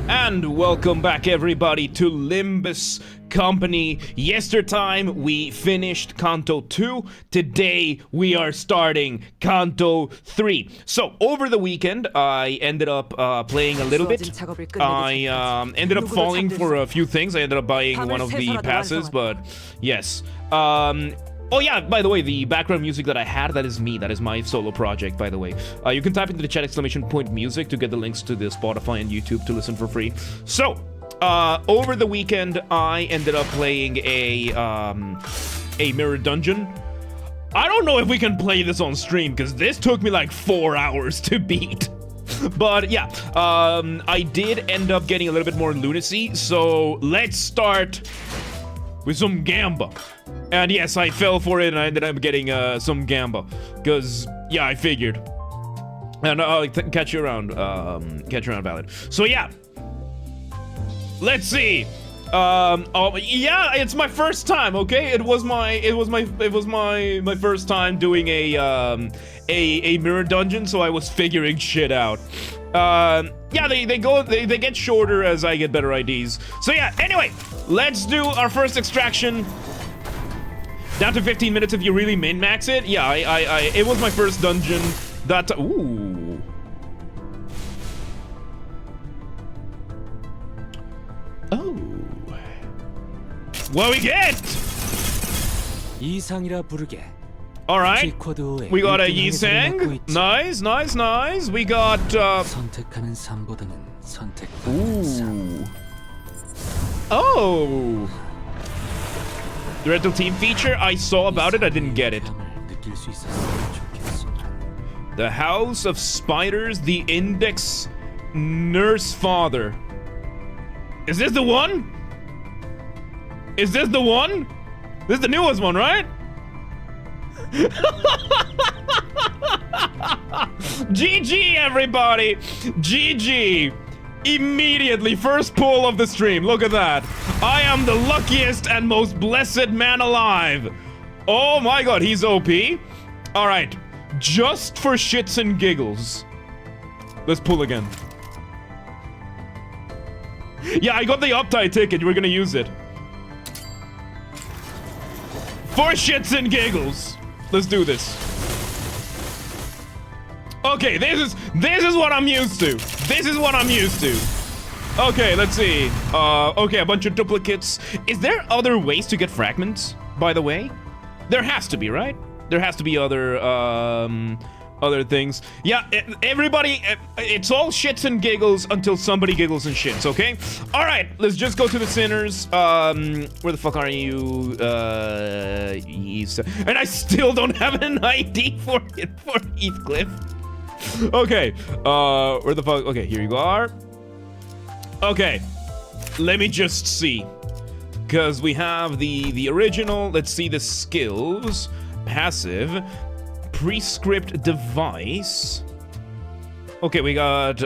And welcome back everybody to Limbus Company. Yesterday we finished Canto 2. Today we are starting Canto 3. So over the weekend I ended up playing a little bit. I ended up falling for a few things. I ended up buying one of the passes, but yes. Oh yeah, by the way, the background music that I had, that is me. That is my solo project, by the way. You can type into the chat !music to get the links to the Spotify and YouTube to listen for free. So, over the weekend, I ended up playing a mirror dungeon. I don't know if we can play this on stream, because this took me like 4 hours to beat. But yeah, I did end up getting a little bit more lunacy, so let's start with some gamba. And yes, I fell for it and I ended up getting some gamba. Because, yeah, I figured. And I'll catch you around, Ballad. So yeah. Let's see. Oh, yeah, it's my first time, okay? It was my first time doing a mirror dungeon, so I was figuring shit out. Yeah, they get shorter as I get better IDs. So yeah, anyway, let's do our first extraction. Down to 15 minutes if you really min-max it. Yeah, it was my first dungeon that... Ooh. Oh. What we get? Alright. We got a Yisang. Nice, nice, nice. We got... Ooh. Oh. The rental team feature, I saw about it, I didn't get it. The House of Spiders, the Index Nurse Father. Is this the one? Is this the one? This is the newest one, right? GG, everybody! GG! Immediately, first pull of the stream. Look at that. I am the luckiest and most blessed man alive. Oh my god, he's OP. Alright, just for shits and giggles. Let's pull again. Yeah, I got the uptight ticket. We're gonna use it. For shits and giggles. Let's do this. Okay, this is what I'm used to. This is what I'm used to. Okay, let's see. Okay, a bunch of duplicates. Is there other ways to get fragments, by the way? There has to be, right? There has to be other things. Yeah, everybody, it's all shits and giggles until somebody giggles and shits, okay? All right, let's just go to the sinners. Where the fuck are you? And I still don't have an ID for Heathcliff. Okay, where the fuck? Okay, here you are. Okay, let me just see. Because we have the original, let's see the skills. Passive. Prescript device. Okay, we got,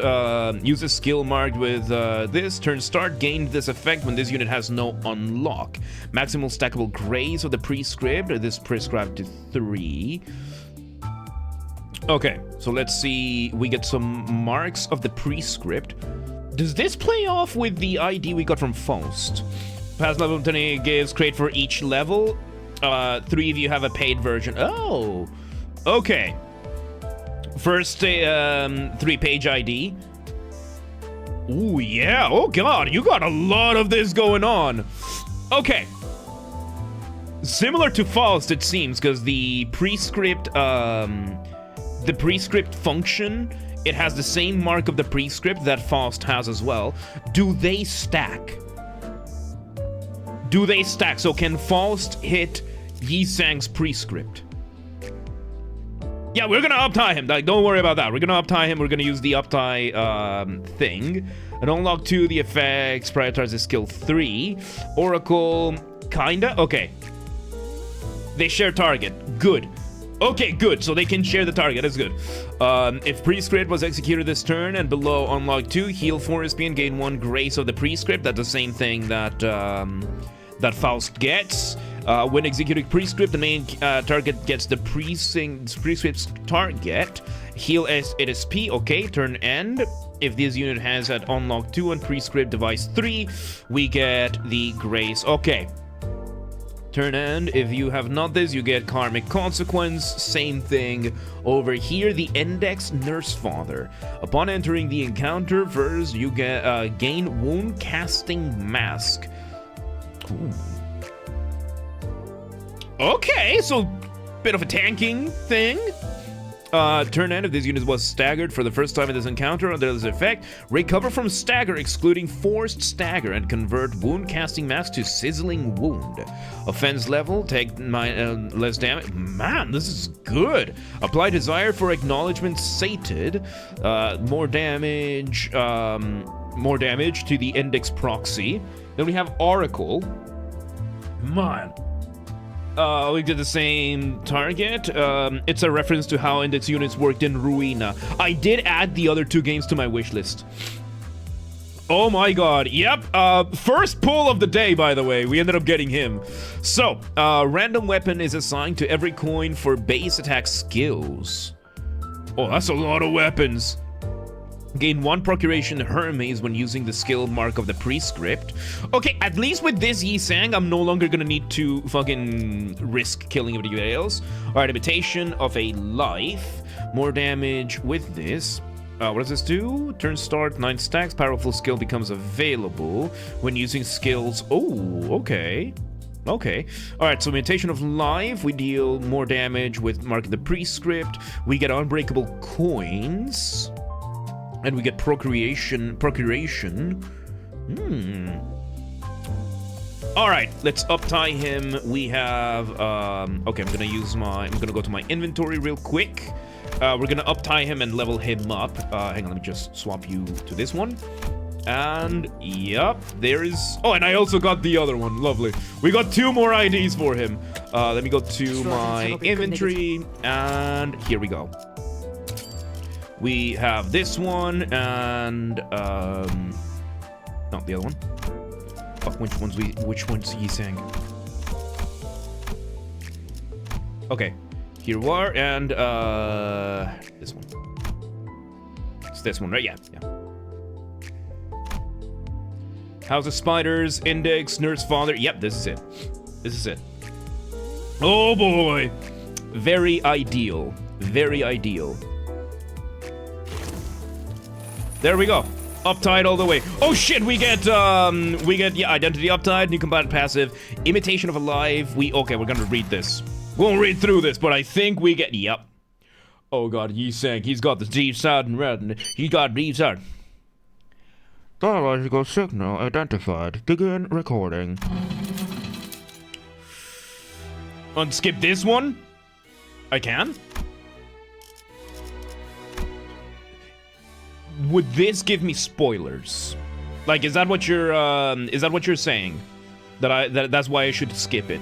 use a skill marked with, this. Turn start, gain this effect when this unit has no unlock. Maximal stackable grace of the prescript. This prescribed to 3. Okay, so let's see. We get some marks of the prescript. Does this play off with the ID we got from Faust? Pass level 20 gives crate for each level. 3 of you have a paid version. Oh, okay. First, 3-page ID. Ooh, yeah. Oh god, you got a lot of this going on. Okay. Similar to Faust, it seems, because the prescript function, it has the same mark of the prescript that Faust has as well. Do they stack? Do they stack? So can Faust hit Yisang's prescript? Yeah, we're gonna uptie him. Like, don't worry about that. We're gonna uptie him. We're gonna use the uptie thing. And unlock 2 the effects. Prioritize the skill 3. Oracle, kinda? Okay. They share target. Good. Okay, good. So they can share the target. That's good. If prescript was executed this turn and below unlock 2, heal 4 SP and gain 1 grace of the prescript. That's the same thing that that Faust gets. When executing prescript, the main target gets the prescript's target. Heal 8 SP. Okay, turn end. If this unit has at unlock 2 and prescript device 3, we get the grace. Okay. Turn end. If you have not this, you get karmic consequence. Same thing over here. The index nurse father. Upon entering the encounter, first you get gain wound casting mask. Ooh. Okay, so bit of a tanking thing. Turn end. If this unit was staggered for the first time in this encounter under this effect, recover from stagger excluding forced stagger and convert wound casting mask to sizzling wound. Offense level, take less damage. Man, this is good. Apply desire for acknowledgement sated. More damage to the index proxy. Then we have Oracle. Man. We did the same target. It's a reference to how index units worked in Ruina. I did add the other 2 games to my wish list. Oh my god, yep. First pull of the day, by the way. We ended up getting him. So, random weapon is assigned to every coin for base attack skills. Oh, that's a lot of weapons. Gain 1 procuration Hermes when using the skill mark of the prescript. Okay, at least with this Yi Sang, I'm no longer gonna need to fucking risk killing everybody else. Alright, imitation of a life. More damage with this. What does this do? Turn start, 9 stacks. Powerful skill becomes available when using skills. Oh, okay. Okay. Alright, so imitation of life. We deal more damage with mark of the prescript. We get unbreakable coins. And we get procuration. All right, let's uptie him. We have, okay, I'm gonna go to my inventory real quick. We're gonna uptie him and level him up. Hang on, let me just swap you to this one. And, yep, there is, oh, and I also got the other one, lovely. We got 2 more IDs for him. Let me go to my inventory, and here we go. We have this one, and, no, the other one. Fuck, which one's Yi Sang? Okay, here we are, and, this one. It's this one, right? Yeah. House of Spiders, Index, Nurse Father. Yep, this is it. This is it. Oh boy! Very ideal. Very ideal. There we go. Uptied all the way. Oh shit, we get, yeah, identity uptied, new combatant passive, imitation of alive. Okay, we're gonna read this. We won't read through this, but I think we get, yep. Oh god, Yi Sang, he's got the deep side and red, and he got deep side. Biological signal identified. Begin recording. Unskip this one? I can? Would this give me spoilers? Like, is that what you're saying? That's why I should skip it.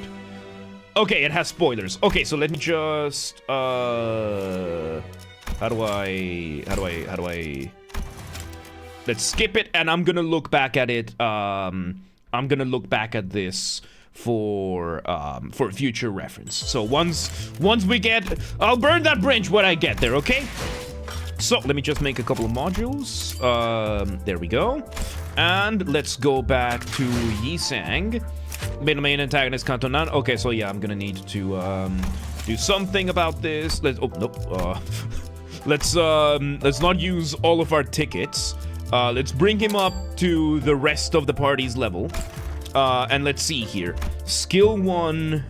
Okay, it has spoilers. Okay, so let me just, how do I... Let's skip it, and I'm gonna look back at it, I'm gonna look back at this for future reference. So once we get, I'll burn that bridge when I get there, okay? So, let me just make a couple of modules. There we go. And let's go back to Yi Sang. Main antagonist, Canto. Okay, so yeah, I'm gonna need to do something about this. Let's not use all of our tickets. Let's bring him up to the rest of the party's level. And let's see here. Skill 1.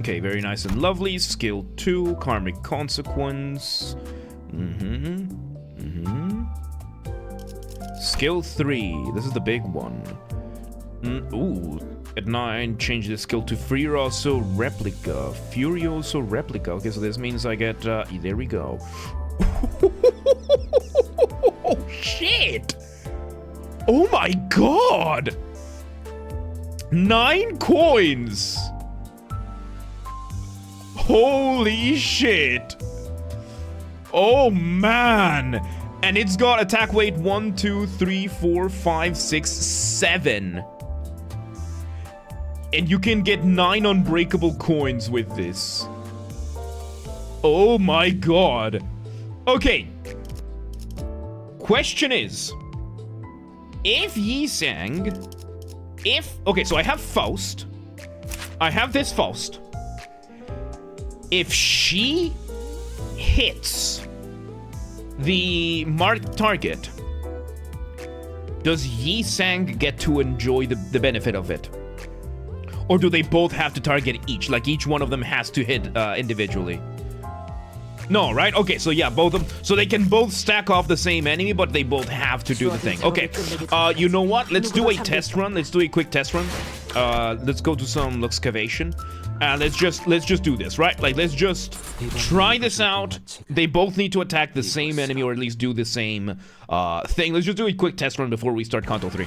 Okay, very nice and lovely. Skill 2, karmic consequence. Skill 3, this is the big one. Ooh, at 9, change the skill to Furioso Replica. Furioso Replica. Okay, so this means I get, there we go. Oh, shit! Oh my god! 9 coins! Holy shit! Oh man! And it's got attack weight 1, 2, 3, 4, 5, 6, 7. And you can get 9 unbreakable coins with this. Oh my god. Okay. Question is, if Yi Sang, okay, so I have Faust. I have this Faust. If she hits the marked target, does Yi Sang get to enjoy the benefit of it? Or do they both have to target each? Like each one of them has to hit individually? No, right? Okay, so yeah, both of them. So they can both stack off the same enemy, but they both have to do the thing. Okay, you know what? Let's do a test run. Let's do a quick test run. Let's go to some excavation. And let's just do this, right? Like, let's just try this out. They both need to attack the same enemy, or at least do the same thing. Let's just do a quick test run before we start Canto 3.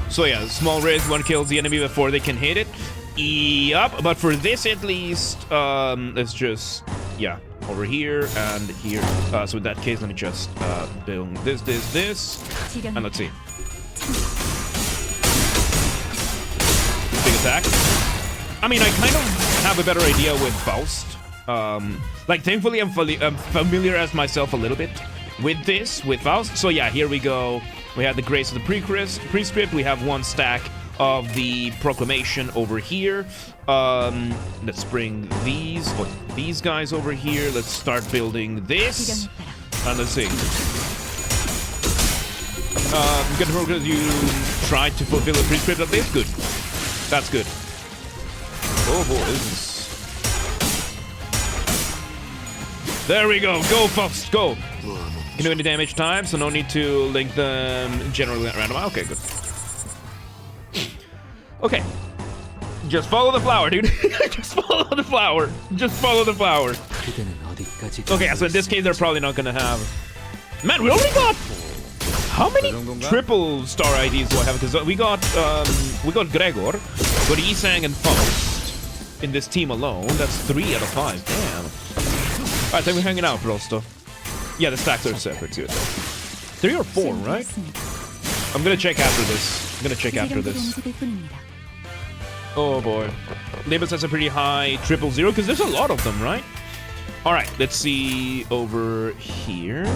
So yeah, small risk, one kills the enemy before they can hit it. Yup, but for this at least, let's just, yeah, over here and here. So in that case, let me just build this, and let's see. Big attack. I mean, I kind of have a better idea with Faust. Like, thankfully, I'm familiarized myself a little bit with this, with Faust. So yeah, here we go. We have the Grace of the Prescript. We have one stack of the Proclamation over here. Let's bring these guys over here. Let's start building this. And let's see. Good progress. You tried to fulfill the Prescript of this. Good. That's good. Oh boy, this is... There we go. Go, Faust. Go. Can do any damage time, so no need to link them generally at random. Okay, good. Okay. Just follow the flower, dude. Just follow the flower. Just follow the flower. Okay, so in this case, they're probably not gonna have... Man, we already got... How many triple star IDs do I have? Because we got Gregor, got Yi Sang and Faust in this team alone. That's 3 out of 5. Damn. Alright, then we're hanging out, Prosto. Yeah, the stacks are separate, good. 3 or 4, right? I'm gonna check after this. Oh boy. Limbus has a pretty high 000, because there's a lot of them, right? Alright, let's see over here.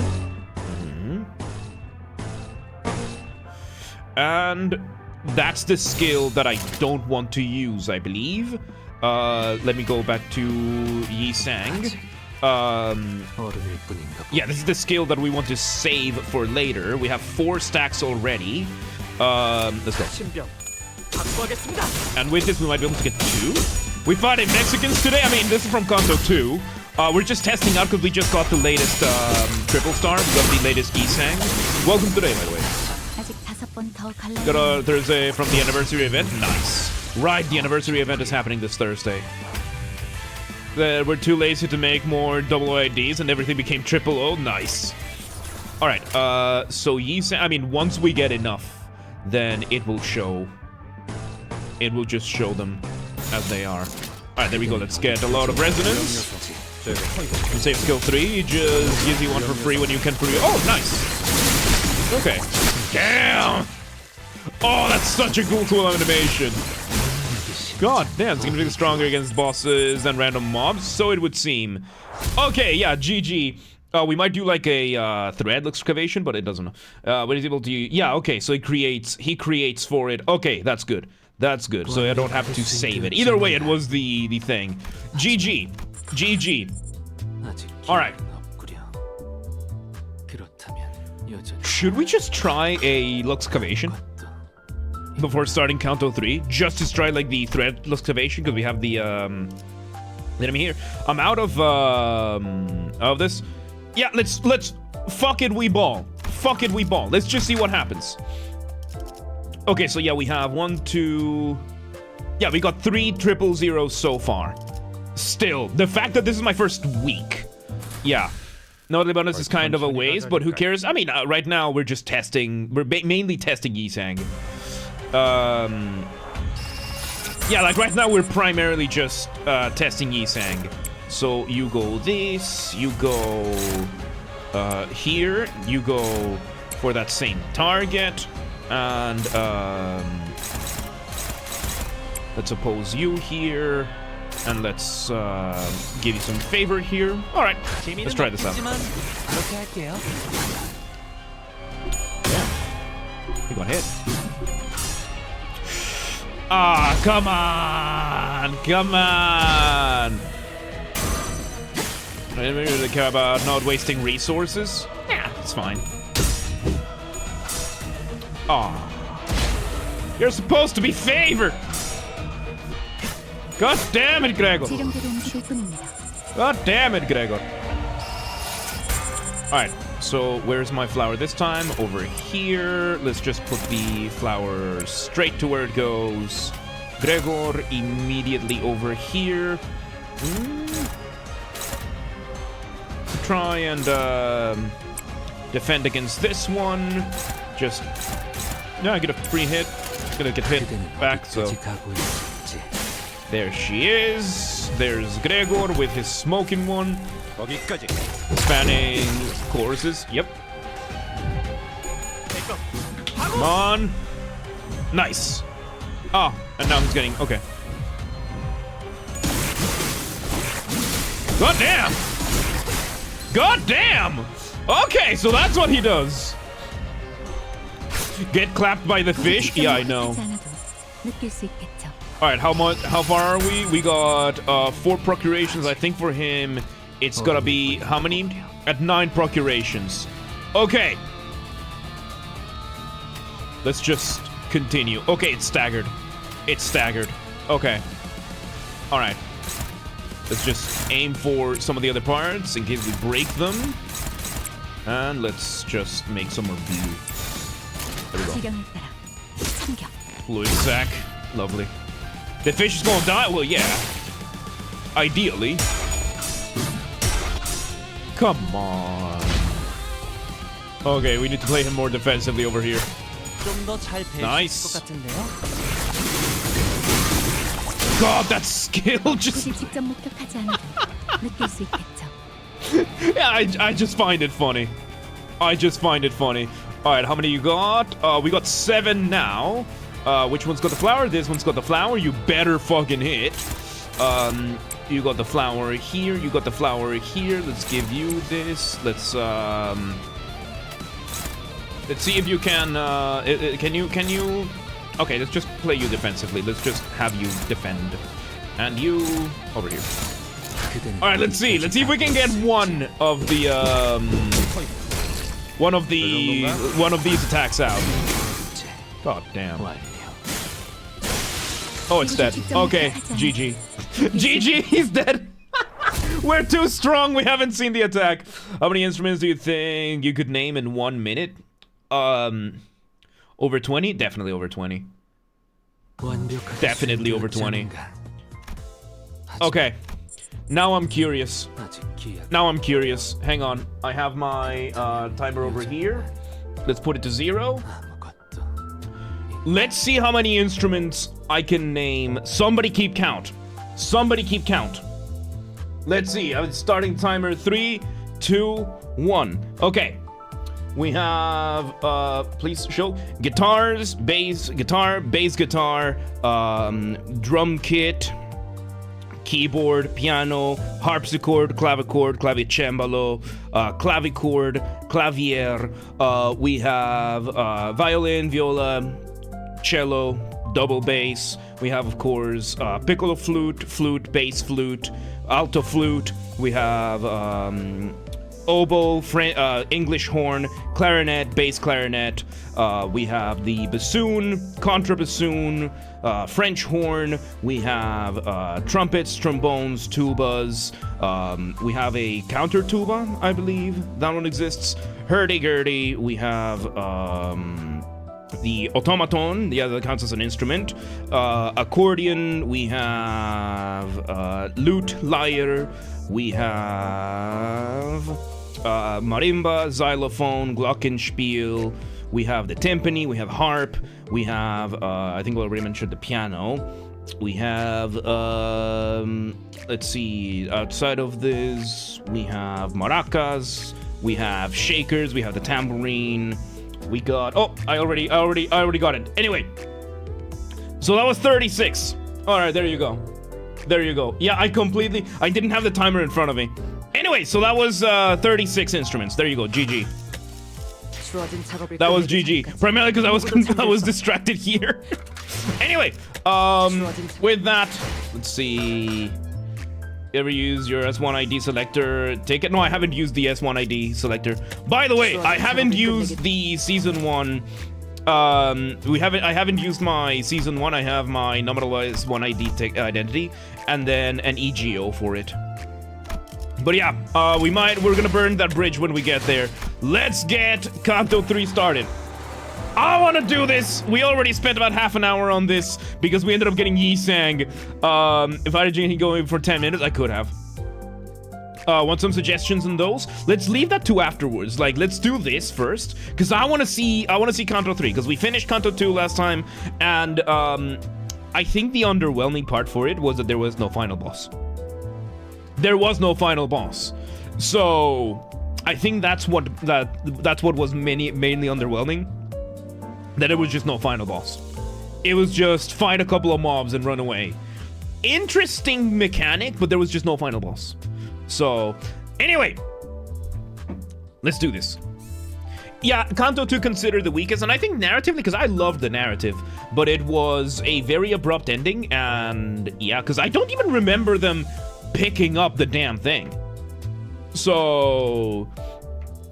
And that's the skill that I don't want to use, I believe. Let me go back to Yi Sang. Yeah, this is the skill that we want to save for later. We have 4 stacks already. Let's go. And with this, we might be able to get 2. We fought in Mexicans today. I mean, this is from Canto 2. We're just testing out because we just got the latest triple star. We got the latest Yi Sang. Welcome today, by the way. Got a Thursday from the anniversary event. Nice. Right, the anniversary event is happening this Thursday. We're too lazy to make more double IDs and everything became triple O. Nice. Alright, so Yi Sang, I mean, once we get enough, then it will show. It will just show them as they are. Alright, there we go. Let's get a lot of resonance. Save skill 3. Just gives you one for free when you can free. Oh, nice. Okay. Damn! Oh, that's such a cool animation. God damn, it's gonna be stronger against bosses and random mobs, so it would seem. Okay, yeah, GG. We might do like a thread excavation, but it doesn't. But he's able to. Yeah, okay, so he creates for it. Okay, that's good. That's good. So I don't have to save it. Either way, it was the thing. GG. GG. All right. Should we just try a excavation before starting Canto 3? Just to try like the thread excavation because we have the enemy here. I'm out of this. Yeah, let's fuck it, we ball. Fuck it, we ball. Let's just see what happens. Okay, so yeah, we have 1, 2. Yeah, we got 3 000 so far. Still, the fact that this is my first week. Yeah. No, the bonus is kind of a waste, but who cares? I mean, right now we're just testing. We're mainly testing Yi Sang. Yeah, like right now we're primarily just testing Yi Sang. So you go this, you go here, you go for that same target, and let's oppose you here. And let's give you some favor here. All right, let's try this out. Yeah, he got hit. Ah, come on, come on. I didn't really care about not wasting resources. Yeah, it's fine. Aw. You're supposed to be favored! God damn it, Gregor! God damn it, Gregor! Alright, so where's my flower this time? Over here. Let's just put the flower straight to where it goes. Gregor immediately over here. Try and defend against this one. Just I get a free hit. It's gonna get hit back, so there she is. There's Gregor with his smoking one. Spanning courses. Yep. Come on. Nice. Ah, and now he's getting okay. God damn! God damn! Okay, so that's what he does. Get clapped by the fish? Yeah, I know. Alright, how far are we? We got 4 procurations. I think for him, it's gotta be how many? At 9 procurations. Okay. Let's just continue. Okay, it's staggered. It's staggered. Okay. Alright. Let's just aim for some of the other parts in case we break them. And let's just make some more blue. There we go. Fluid sack. Lovely. The fish is gonna die? Well, yeah. Ideally. Come on. Okay, we need to play him more defensively over here. Nice. God, that skill just... Yeah, I just find it funny. I just find it funny. Alright, how many you got? We got 7 now. Which one's got the flower? This one's got the flower. You better fucking hit. You got the flower here. You got the flower here. Let's give you this. Let's see if you can, can you... Okay, let's just play you defensively. Let's just have you defend. And you... over here. Alright, let's see. Let's see if we can get one of the, one of these attacks out. God damn. Oh, it's dead. Okay, GG. GG, he's dead. We're too strong. We haven't seen the attack. How many instruments do you think you could name in 1 minute? Over 20? Definitely over 20. Definitely over 20. Okay. Now I'm curious. Now I'm curious. Hang on. I have my timer over here. Let's put it to 0. Let's see how many instruments I can name. Somebody keep count. Somebody keep count. Let's see. I'm starting timer 3, 2, 1. Okay. We have, please show, guitars, bass guitar, drum kit, keyboard, piano, harpsichord, clavichord, clavicembalo, clavichord, clavier. We have violin, viola, cello, double bass. We have, of course, piccolo flute, bass flute, alto flute. We have oboe, English horn, clarinet, bass clarinet. We have the bassoon, contrabassoon, French horn. We have trumpets, trombones, tubas. We have a counter tuba, I believe. That one exists. Hurdy-gurdy. We have the automaton. Yeah, that counts as an instrument. Accordion. We have lute, lyre. We have marimba, xylophone, glockenspiel. We have the timpani. We have harp. We have, I think I already mentioned the piano. We have, let's see, outside of this, we have maracas. We have shakers. We have the tambourine. We got, oh, I already got it. Anyway, so that was 36. All right, there you go. There you go. Yeah, I didn't have the timer in front of me. Anyway, so that was 36 instruments. There you go, GG. That was GG. Primarily because I was distracted here. Anyway, with that, let's see. You ever use your S1 ID selector ticket? No, I haven't used the S1 ID selector. By the way, I haven't used the season 1. I haven't used my season 1. I have my nominal S1 ID identity and then an EGO for it. But yeah, we're gonna burn that bridge when we get there. Let's get Canto 3 started. I want to do this. We already spent about half an hour on this because we ended up getting Yi-Sang. If I had going for 10 minutes, I could have. Want some suggestions on those? Let's leave that to afterwards. Like, let's do this first because I want to see Canto 3 because we finished Canto 2 last time, and I think the underwhelming part for it was that there was no final boss. There was no final boss, so I think that's what was mainly underwhelming. That it was just no final boss. It was just fight a couple of mobs and run away. Interesting mechanic, but there was just no final boss. So, anyway, let's do this. Yeah, Canto 2 considered the weakest, and I think narratively, because I loved the narrative, but it was a very abrupt ending, and yeah, because I don't even remember them picking up the damn thing. So,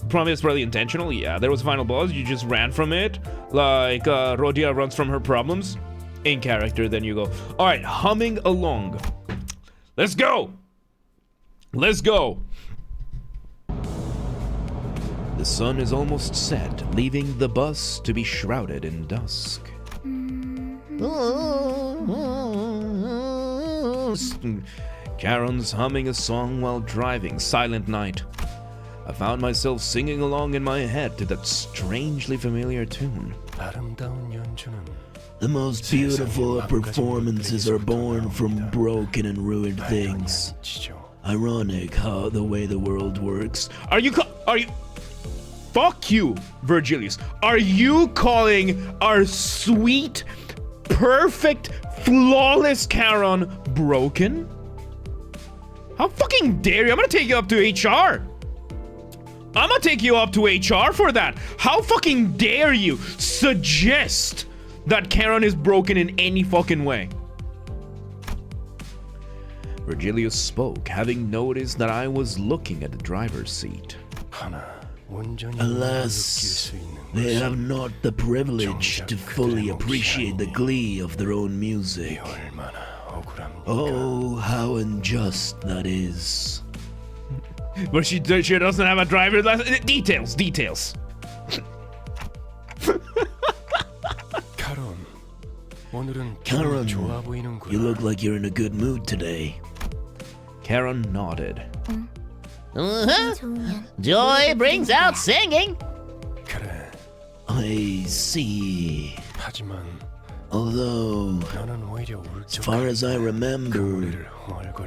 probably it's probably intentional. Yeah, there was a final boss. You just ran from it, like Rodia runs from her problems. In character, then you go. All right, humming along. Let's go. Let's go. The sun is almost set, leaving the bus to be shrouded in dusk. Karen's humming a song while driving. Silent night. I found myself singing along in my head to that strangely familiar tune. The most beautiful performances are born from broken and ruined things. Ironic how the way the world works. Are you? Fuck you, Virgilius. Are you calling our sweet, perfect, flawless Charon broken? How fucking dare you? I'm gonna take you up to HR. I'm gonna take you up to HR for that. How fucking dare you suggest that Charon is broken in any fucking way? Virgilius spoke, having noticed that I was looking at the driver's seat. Alas, they have not the privilege to fully appreciate the glee of their own music. Oh, how unjust that is. But she doesn't have a driver's license. Details. Karen, you look like you're in a good mood today. Karen nodded. Joy brings out singing. I see. Although, as far as I remember,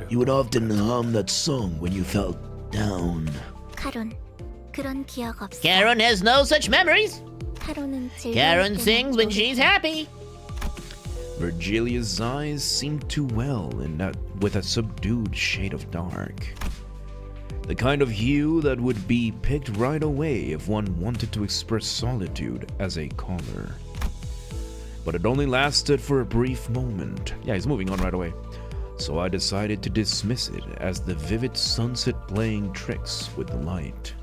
you would often hum that song when you felt down. Karen has no such memories. Karen sings when she's happy. Virgilia's eyes seemed to well with a subdued shade of dark. The kind of hue that would be picked right away if one wanted to express solitude as a color. But it only lasted for a brief moment. Yeah, he's moving on right away. So I decided to dismiss it as the vivid sunset playing tricks with the light.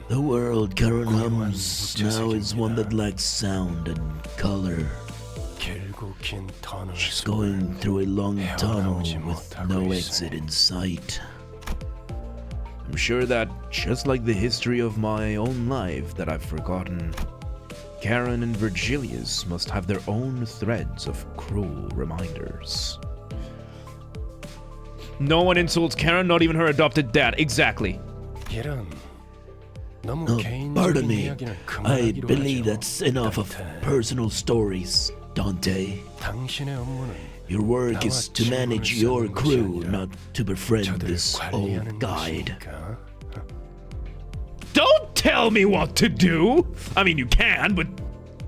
The world Karen hums now is one that lacks sound and color. She's going through a long tunnel with no exit in sight. I'm sure that, just like the history of my own life that I've forgotten, Karen and Virgilius must have their own threads of cruel reminders. No one insults Karen, not even her adopted dad. Exactly. Pardon me. I believe that's enough of personal stories, Dante. Your work is to manage your crew, not to befriend this old guide. Don't tell me what to do! I mean, you can, but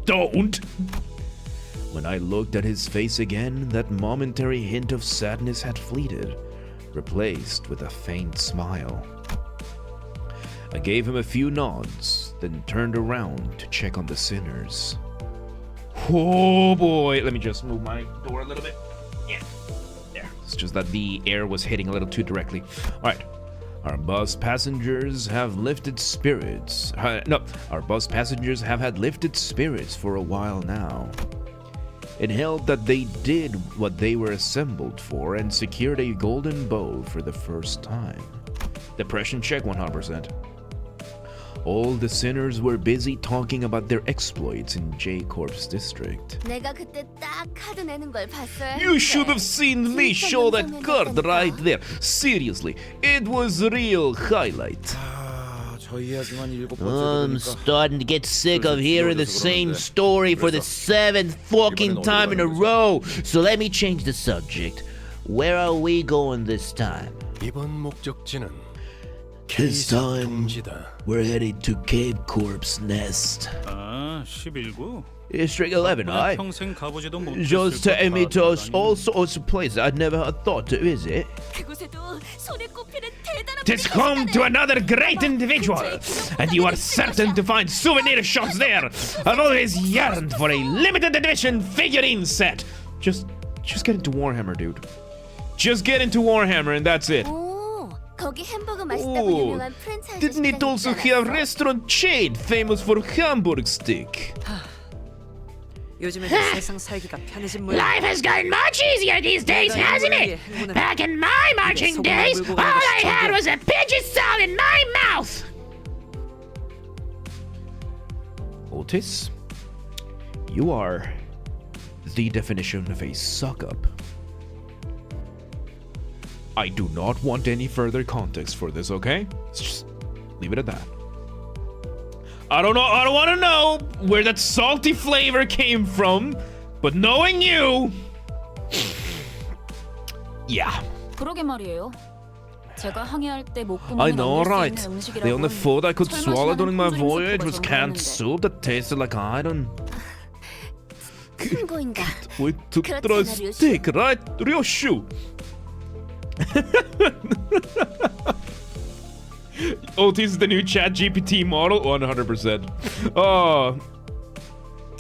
don't. When I looked at his face again, that momentary hint of sadness had fleeted, replaced with a faint smile. I gave him a few nods, then turned around to check on the sinners. Oh boy, let me just move my door a little bit. Yeah, there. It's just that the air was hitting a little too directly. Alright. Our bus passengers have lifted spirits. Our bus passengers have had lifted spirits for a while now. It held that they did what they were assembled for and secured a golden bow for the first time. Depression check 100%. All the sinners were busy talking about their exploits in J-Corp's district. 내가 그때 딱 카드 내는 걸 봤어야 You should have seen me show that card right there. Seriously, it was a real highlight. I'm starting to get sick of hearing the same story for the 7th fucking time in a row. So let me change the subject. Where are we going this time? This time, we're headed to Cape Corp's nest. 아, 11구? District 11, aye? 평생 가보지도 못했을 Just take me to all sorts of places I'd never had thought to visit. 그곳에도 손에 꼽히는 대단한 Tis home to another great individual, and you are certain to find souvenir shops there. I've always yearned for a limited edition figurine set. Just get into Warhammer, dude. Just get into Warhammer, and that's it. 오, 거기 햄버거 맛있다고 Oh, 유명한 프랜차이즈 didn't it also have a restaurant chain famous for Hamburg steak? 요즘에는 세상 살기가 편해진 모양. Life has gotten much easier these days, hasn't it? Back in my marching days, all I had was a pigeon sound in my mouth. Otis, you are the definition of a suck-up. I do not want any further context for this, okay? Let's just leave it at that. I don't want to know where that salty flavor came from, but knowing you... yeah. 그러게 말이에요. 제가 항해할 때 I 목구멍에 know, 넣을 수 right? 있는 음식이라고 The only food I could swallow during my 철마시나는 voyage was 통조림 canned 수프가 soup that tasted like iron. 친구인가? We took 그렇잖아, the 류슈. stick, right? Ryoshu. Otis is the new chat GPT model, 100%. Oh,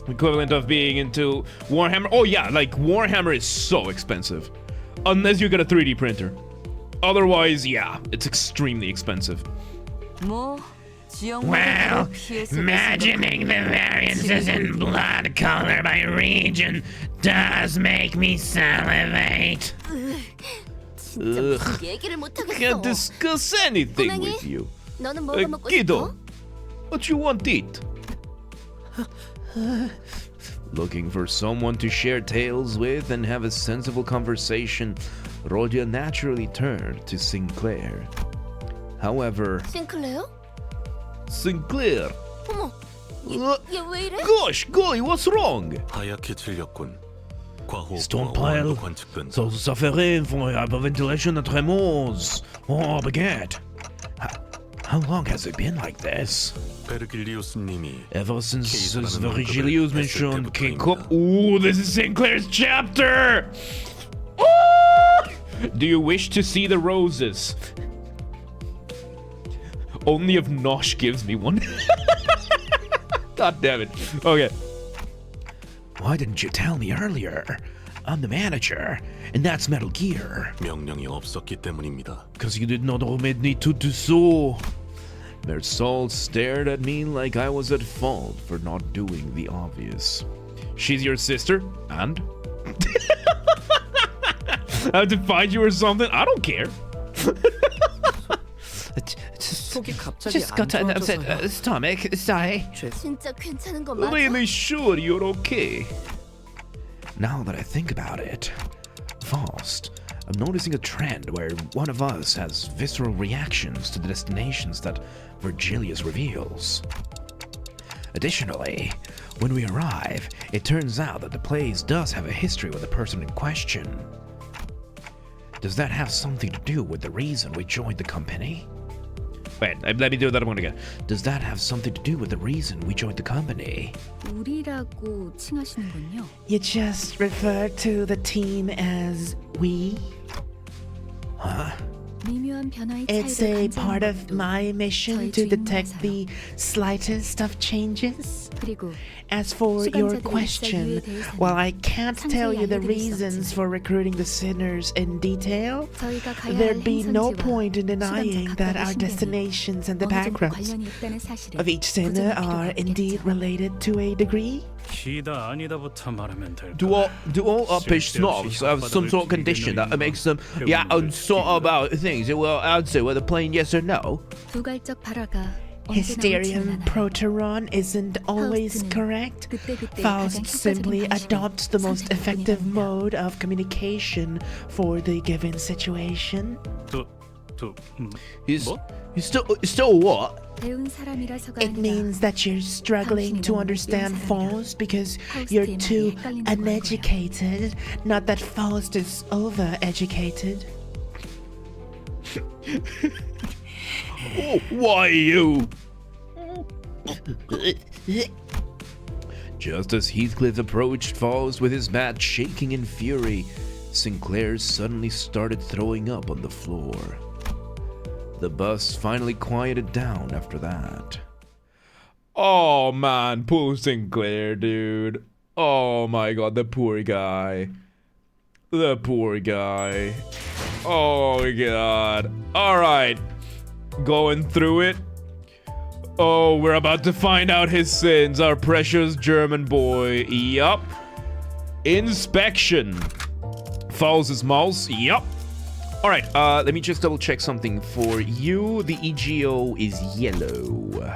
equivalent of being into Warhammer. Oh yeah, like Warhammer is so expensive. Unless you get a 3D printer. Otherwise, yeah, it's extremely expensive. 뭐 Well, imagining the variances in blood color by region does make me salivate. 진짜 무슨 얘기를 못 Can't 하겠어. discuss anything with you. 너는 뭐가 먹고 Guido, 싶어? what you want to eat? Looking for someone to share tales with and have a sensible conversation, Rodia naturally turned to Sinclair. However, 싱클레어? Sinclair, 어머, 얘 왜 이래? gosh, golly, what's wrong? 하얗게 질렸군. Stompile, so suffering from hyperventilation and tremors. Oh, baguette. How long has it been like this? 베르길리우스님이 Ever since 케이스라는 Virgilius 언급을 mentioned 했을 King 때부터입니다. Cup. Ooh, this is Sinclair's chapter! Ooh! Do you wish to see the roses? Only if Nosh gives me one. God damn it. Okay. Why didn't you tell me earlier? I'm the manager, and that's Metal Gear. 명령이 없었기 때문입니다. Because you did not omit me to do so. Mersal stared at me like I was at fault for not doing the obvious. She's your sister? And? I have to find you or something? I don't care. 속이 갑자기 Just got an 안 upset 좋아져서요. stomach, sorry. 진짜 괜찮은 거 맞아? Really sure you're okay? Now that I think about it, Faust, I'm noticing a trend where one of us has visceral reactions to the destinations that Virgilius reveals. Additionally, when we arrive, it turns out that the place does have a history with the person in question. Does that have something to do with the reason we joined the company? Wait, let me do that one again. Does that have something to do with the reason we joined the company? 우리라고 칭하시는군요. You just refer to the team as we? Huh? 미묘한 변화의 It's a 차이를 part of 감지하는 my 것도 mission 저희 to detect 주인공이라서요. the slightest of changes. 그리고 As for your 수감자들의 question, 입사 이유에 대해서는 while I can't tell you the 상세히 알려드릴 수 reasons 없지만 for recruiting the sinners in detail, 저희가 가야 할 there'd be no 행선지와 point in denying 수감자 that 각각의 our 신변이 destinations and the 어느 정도 backgrounds 관련이 있다는 사실을 of each sinner 부정할 are 필요가 indeed 없겠죠. related to a degree. 시다 아니다부터 말하면 될까? Do all uppish snobs have some sort of condition that makes them sort about things? Well, I'd say whether plain yes or no. 두갈적 발화가 언제나 옳지는 Hysterium 않아요. proteron isn't always Faust는 correct. 그때그때 Faust 가장 simply 효과적인 adopts the most 방식을 effective 선택할 뿐이랍니다. mode of communication for the given situation. He's 뭐? he's still what? 배운 사람이라서가 It 아니라 means that you're struggling 당신이 to 너무 understand 못 배운 Faust because Faust의 you're 말이 too 헷갈린다고 한 거예요. uneducated, not that Faust is over-educated. Oh, why you? Just as Heathcliff approached Faust with his mat shaking in fury, Sinclair suddenly started throwing up on the floor. The bus finally quieted down after that. Oh man, poor Sinclair, dude. Oh my god, the poor guy. The poor guy. Oh god. Alright. Going through it. Oh, we're about to find out his sins, our precious German boy. Yup. Inspection. Faust's mouse. Yup. Alright, let me just double check something. For you, the EGO is yellow.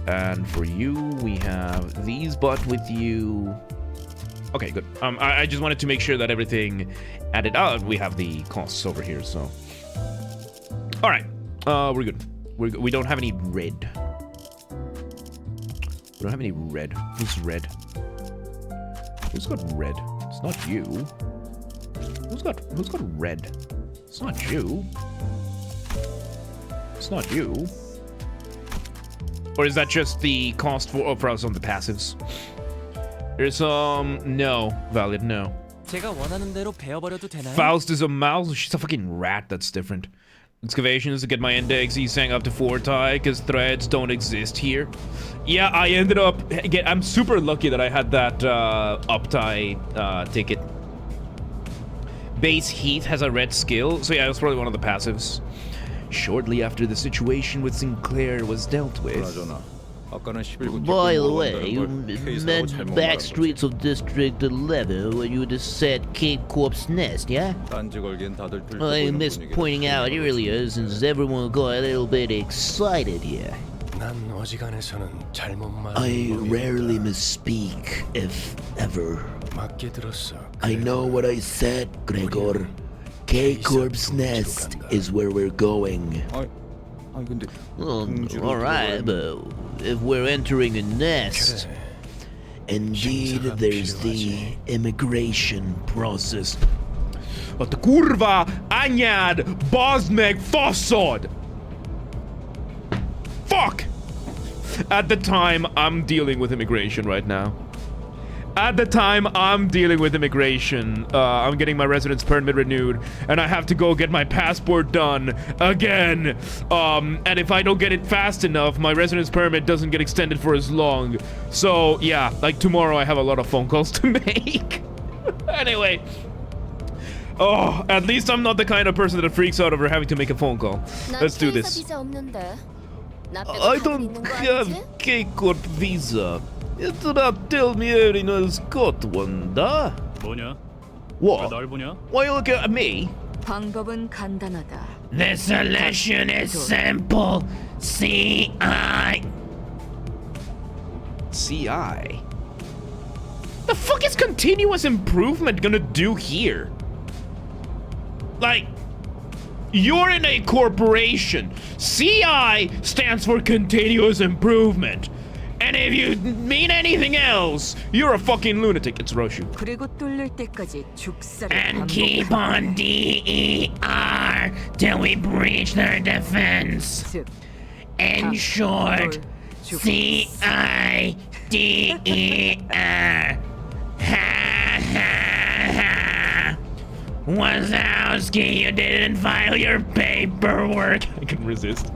And for you, we have these, but with you... Okay, good. I just wanted to make sure that everything added up. We have the costs over here, so... Alright, we're good. We don't have any red. We don't have any red. Who's red? Who's got red? It's not you. Who's got red? It's not you. It's not you. Or is that just the cost for us on the passives? There's no, valid, no. 제가 원하는 대로 베어버려도 되나요? Faust is a mouse. She's a fucking rat. That's different. Excavations to get my index sang up to 4 tie because threads don't exist here. Yeah, I ended up I'm super lucky that I had that up tie ticket. Base Heath has a red skill, so yeah, that's probably one of the passives. Shortly after the situation with Sinclair was dealt with. By the way, you met back streets of District 11 when you just said Cape Corp's Nest, yeah? I missed pointing out earlier since everyone got a little bit excited here. I rarely misspeak, if ever. I know what I said, Gregor. K-Corp's Nest is where we're going. Alright, but if we're entering a nest, indeed there's the immigration process. Att kurva anyad Bosmek Fossod. Fuck! At the time, I'm dealing with immigration right now. I'm getting my residence permit renewed, and I have to go get my passport done again. And if I don't get it fast enough, my residence permit doesn't get extended for as long. So, yeah, like tomorrow I have a lot of phone calls to make. Anyway. Oh, at least I'm not the kind of person that freaks out over having to make a phone call. Let's do this. I don't have K-Corp visa. It's about tell me everyone's got one, da? 뭐냐? What? 날 보냐? Why you looking at me? 방법은 간단하다. The solution is simple. CI. CI? The fuck is continuous improvement gonna do here? Like, you're in a corporation. CI stands for continuous improvement. And if you mean anything else, you're a fucking lunatic. It's Roshu. 그리고 뚫릴 때까지 죽살을 And keep on DER till we breach their defense. 즉, In short, CIDER. Ha ha ha. Wazowski, you didn't file your paperwork. I can resist.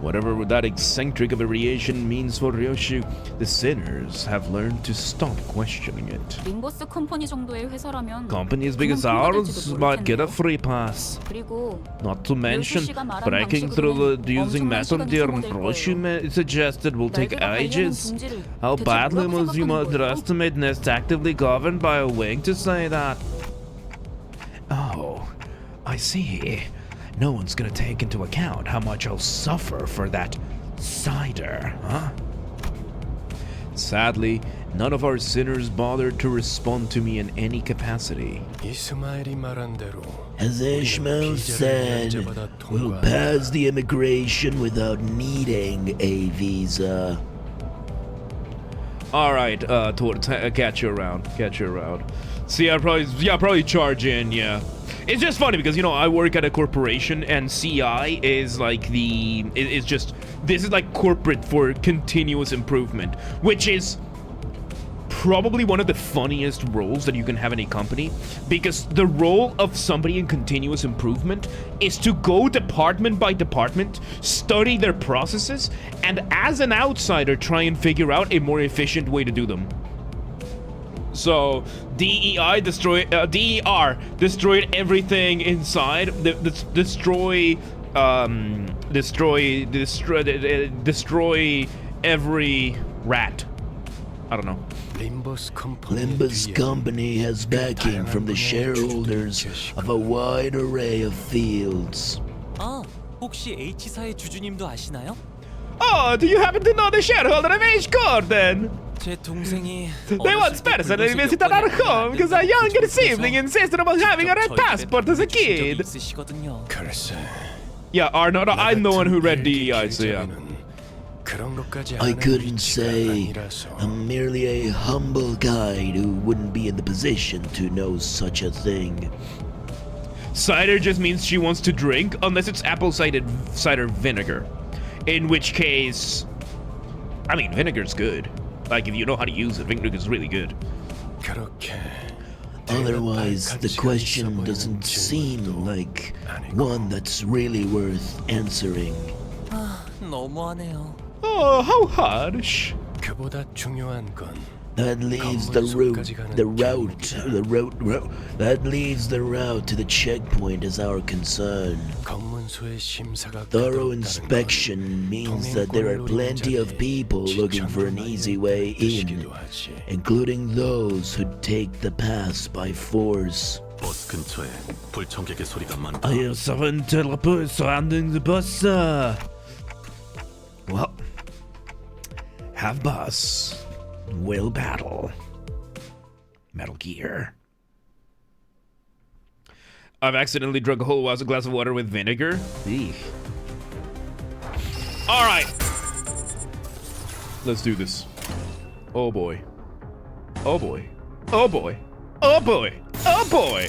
Whatever that eccentric abbreviation means for Ryoshu, the sinners have learned to stop questioning it. 링버스 컴퍼니 정도의 회사라면 Company as big as ours might get a free pass. 그리고 Not to mention, breaking through the using method the Ryoshu suggested will take ages. How badly must you underestimate Nest actively governed by a wing to say that? Oh, I see. No one's gonna take into account how much I'll suffer for that cider, huh? Sadly, none of our sinners bothered to respond to me in any capacity. As Ishmael said, we'll pass the immigration without needing a visa. All right, catch you around. See, I'll probably charge in. Yeah, it's just funny because I work at a corporation and CI is like this is like corporate for continuous improvement, which is probably one of the funniest roles that you can have in a company, because the role of somebody in continuous improvement is to go department by department, study their processes, and as an outsider try and figure out a more efficient way to do them. So DER destroyed everything inside. Destroy every rat. I don't know. Limbus Company has backing from the shareholders of a wide array of fields. 아, 혹시 H사의 주주님도 아시나요? Oh, do you happen to know the shareholder of H-Core then? 제 동생이 They once personally visited our home because our younger sibling insisted upon having a red passport as a kid. 있으시거든요. Yeah, Arnold, I'm the one who read DEI, so yeah. I couldn't say. I'm merely a humble guide who wouldn't be in the position to know such a thing. Cider just means she wants to drink, unless it's apple cider vinegar. In which case, I mean, vinegar's good. Like, if you know how to use it, vinegar's really good. Otherwise, the question doesn't seem like one that's really worth answering. 아, 너무하네요. Oh, how harsh. That leaves that leaves the route to the checkpoint as our concern. Thorough inspection means that there are plenty of people looking for an easy way in, including those who take the pass by force. 버스 근처에 불청객의 소리가 많다. I hear someone teleport surrounding the bus. Well, have bus. Will battle. Metal Gear. I've accidentally drunk a whole glass of water with vinegar. Eek. All right. Let's do this. Oh boy. Oh boy. Oh boy. Oh boy. Oh boy.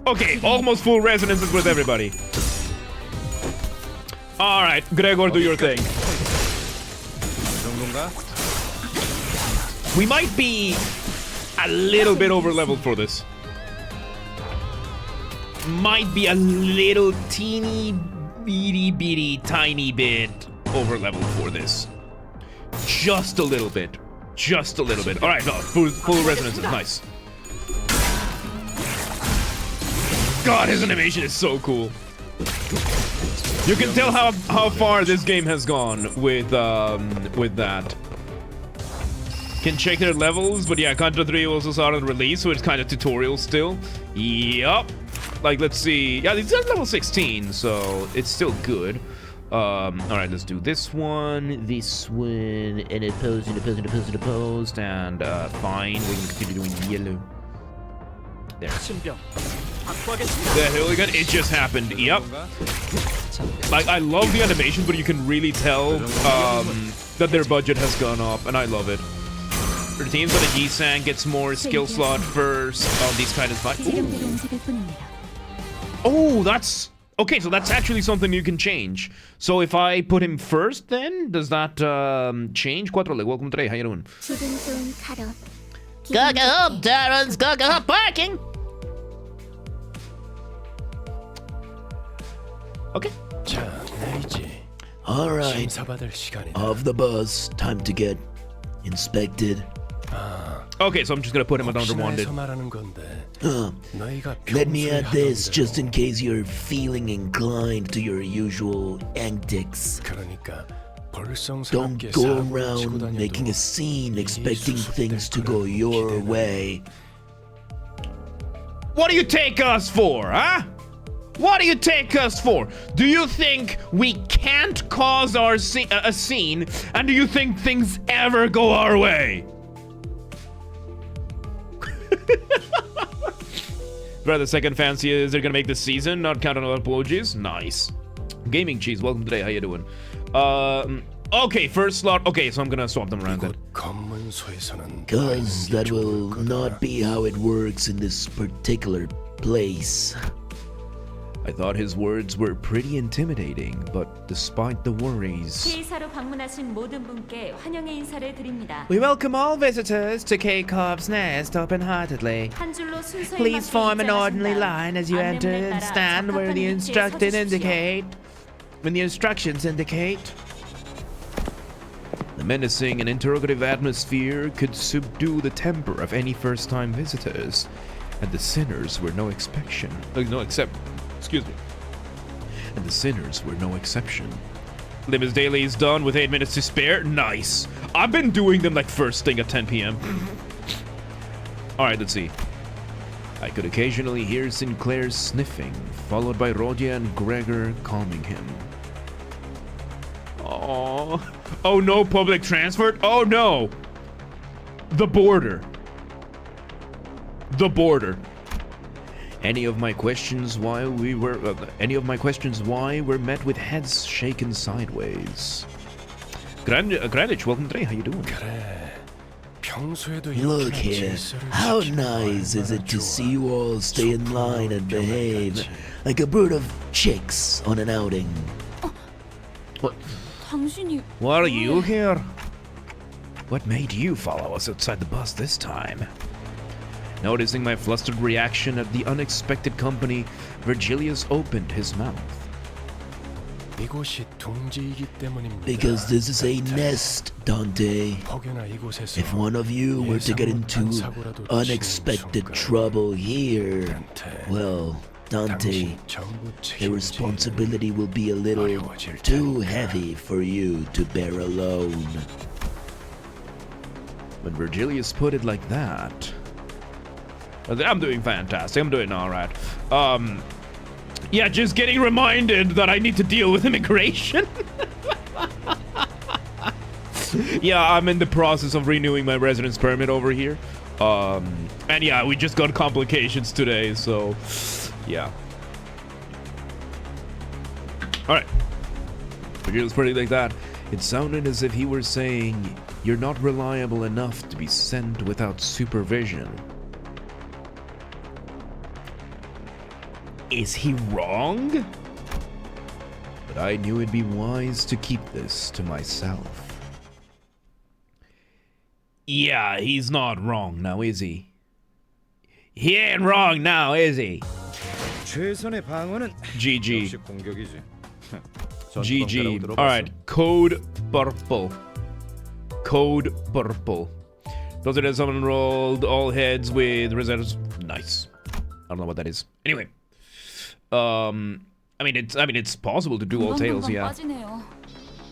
Okay, almost full resonances with everybody. All right, Gregor, do your thing. We might be a little bit over leveled for this. Might be a little teeny bitty tiny bit over leveled for this. Just a little bit. Just a little bit. Alright, no, full resonance is nice. God, his animation is so cool. You can tell how far this game has gone with that. Can check their levels, but yeah, Canto 3 also started on release, so it's kind of tutorial still. Yup. Like, let's see. Yeah, it's at level 16, so it's still good. Alright, let's do this one, and opposed, and fine. We can continue doing yellow. There. There we go. It just happened. Yep. Like, I love the animation, but you can really tell that their budget has gone up, and I love it. Routines so the G-Sang gets more skill slot first on these kind of fights. Oh, that's Okay, so that's actually something you can change. So if I put him first, then does that change? Quattrole, welcome today. How you doing? 기분 좋은 카럿. Gaga up, Darren's Gaga up parking. Okay. 자, 내리지. All right. 심사받을 시간이다. Off the bus. Time to get inspected. Okay, so I'm just gonna put him at underwanted. 말하는 건데. 너희가 Let me 평소에 add this 하던 just 대로. in case you're feeling inclined to your usual antics. 그러니까 Don't go around making a scene expecting things to go your way. What do you take us for, huh? What do you take us for? Do you think we can't cause a scene, and do you think things ever go our way? Brother, the second fancy is they're gonna make this season, not count on other apologies. Nice. Gaming Cheese, welcome today. How you doing? Okay, first slot. Okay, so I'm gonna swap them around then. Cause that will not be how it works in this particular place. I thought his words were pretty intimidating, but despite the worries... K사로 방문하신 모든 분께 환영의 인사를 드립니다. We welcome all visitors to K-Corp's Nest open-heartedly. 한 줄로 순서에 Please 맞게 form an 입장하신 orderly 다음 line as you 안내문에 enter and 따라 stand where 적합한 the 위치에 서주십시오. when the instructions indicate. The menacing and interrogative atmosphere could subdue the temper of any first-time visitors, and the sinners were no exception. Excuse me. And the sinners were no exception. Limbus Daily is done with 8 minutes to spare. Nice. I've been doing them like first thing at 10 p.m. Alright, let's see. I could occasionally hear Sinclair sniffing, followed by Rodia and Gregor calming him. Oh. Oh no, public transport? Oh no. The border. The border. Any of my questions why were met with heads shaken sideways. Grandich, welcome today. How you doing? Look here, how nice is it to see you all stay in line and behave like a brood of chicks on an outing. 당신이 What are you here? What made you follow us outside the bus this time? Noticing my flustered reaction at the unexpected company, Virgilius opened his mouth. Because this is a nest, Dante. If one of you were to get into unexpected trouble here, well, Dante, the responsibility will be a little too heavy for you to bear alone. When Virgilius put it like that... I'm doing fantastic. I'm doing alright. Yeah, just getting reminded that I need to deal with immigration. Yeah, I'm in the process of renewing my residence permit over here. And yeah, we just got complications today, so yeah. Alright. Virgilius put it like that. It sounded as if he were saying, "You're not reliable enough to be sent without supervision." Is he wrong? But I knew it'd be wise to keep this to myself. Yeah, he's not wrong now, is he? He ain't wrong now, is he? GG. GG. Alright, code purple. Code purple. Those are the someone rolled all heads with reserves. Nice. I don't know what that is. Anyway. I mean it's possible to do all tails, yeah. 빠지네요.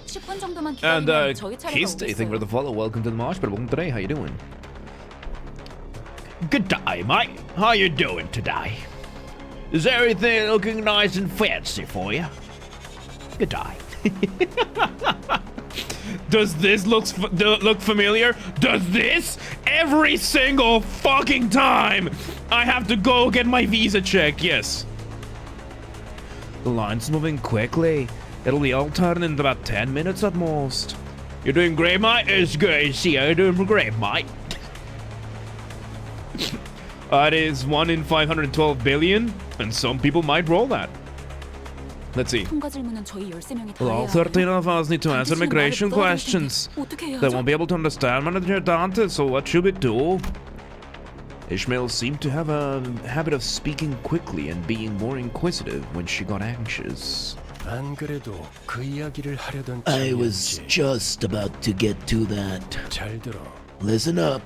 10분 정도만 And 기다리면 저희 차례가 Kiste, thank you for the follow. Welcome to the Mosh, but welcome today. How you doing? Good day, mate. How you doing today? Is everything looking nice and fancy for you? Good day. Does this look familiar? Does this every single fucking time I have to go get my visa checked? Yes. The line's moving quickly. It'll be all done in about 10 minutes at most. You're doing great, mate. It's good to see you. You're doing great, mate. It is 1 in 512 billion, and some people might roll that. Let's see. 통과 질문은 저희 13명이 다 All 해야 13 해요. of us need to answer immigration questions. 어떻게 They 해야죠? won't be able to understand Manager Dante, so what should we do? Ishmael seemed to have a habit of speaking quickly and being more inquisitive when she got anxious. 안 그래도 그 이야기를 하려던 I was 참이었지. just about to get to that. 잘 들어. Listen up.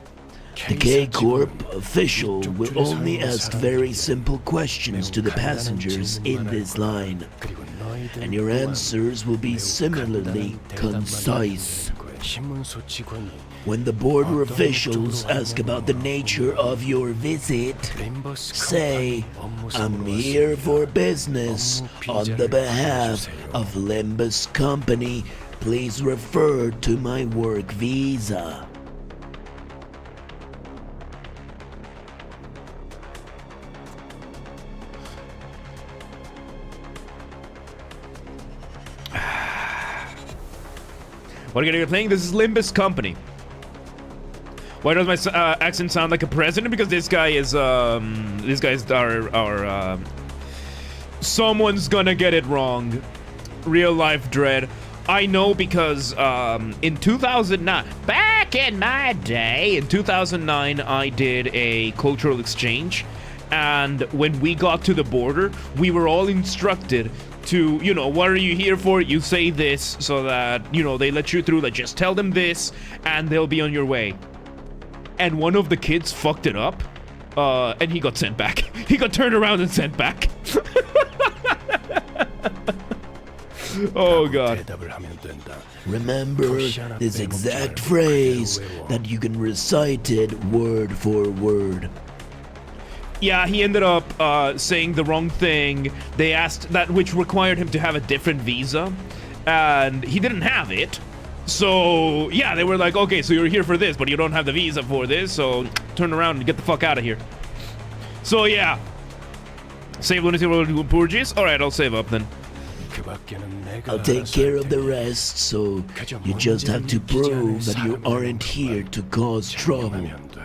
The K-Corp official will only ask very simple questions to the passengers in this line, 그리고 너희들 and your 또한 answers will be 매우 similarly 간단한 대답만 concise. 해야 되는 거야. 신문소 직원이 When the border officials ask about the nature of your visit, 림버스 say, 컴퍼니 업무 I'm 상으로 here 왔습니다. for business 업무 on the 비자를 behalf 보여주세요. of Limbus Company. Please refer to my work visa. What are you playing? This is Limbus Company. Why does my accent sound like a president? Because this guy is our someone's gonna get it wrong. Real life dread. I know because in 2009, back in my day, in 2009, I did a cultural exchange, and when we got to the border, we were all instructed to, you know, what are you here for? You say this so that, you know, they let you through. Like, just tell them this, and they'll be on your way. And one of the kids fucked it up, and he got sent back. He got turned around and sent back. Oh god. 대답을 하면 된다. Remember this exact phrase that you can recite it word for word. Yeah, he ended up saying the wrong thing. They asked that, which required him to have a different visa, and he didn't have it. So yeah, they were like, okay, so you're here for this, but you don't have the visa for this, so turn around and get the fuck out of here. So yeah, save lunacy world purges. All right, I'll save up then. 그 밖에는 내가 I'll take 알아서 care 할 of the 테니 rest, so you just have to prove that you aren't here to cause trouble. 하면 돼.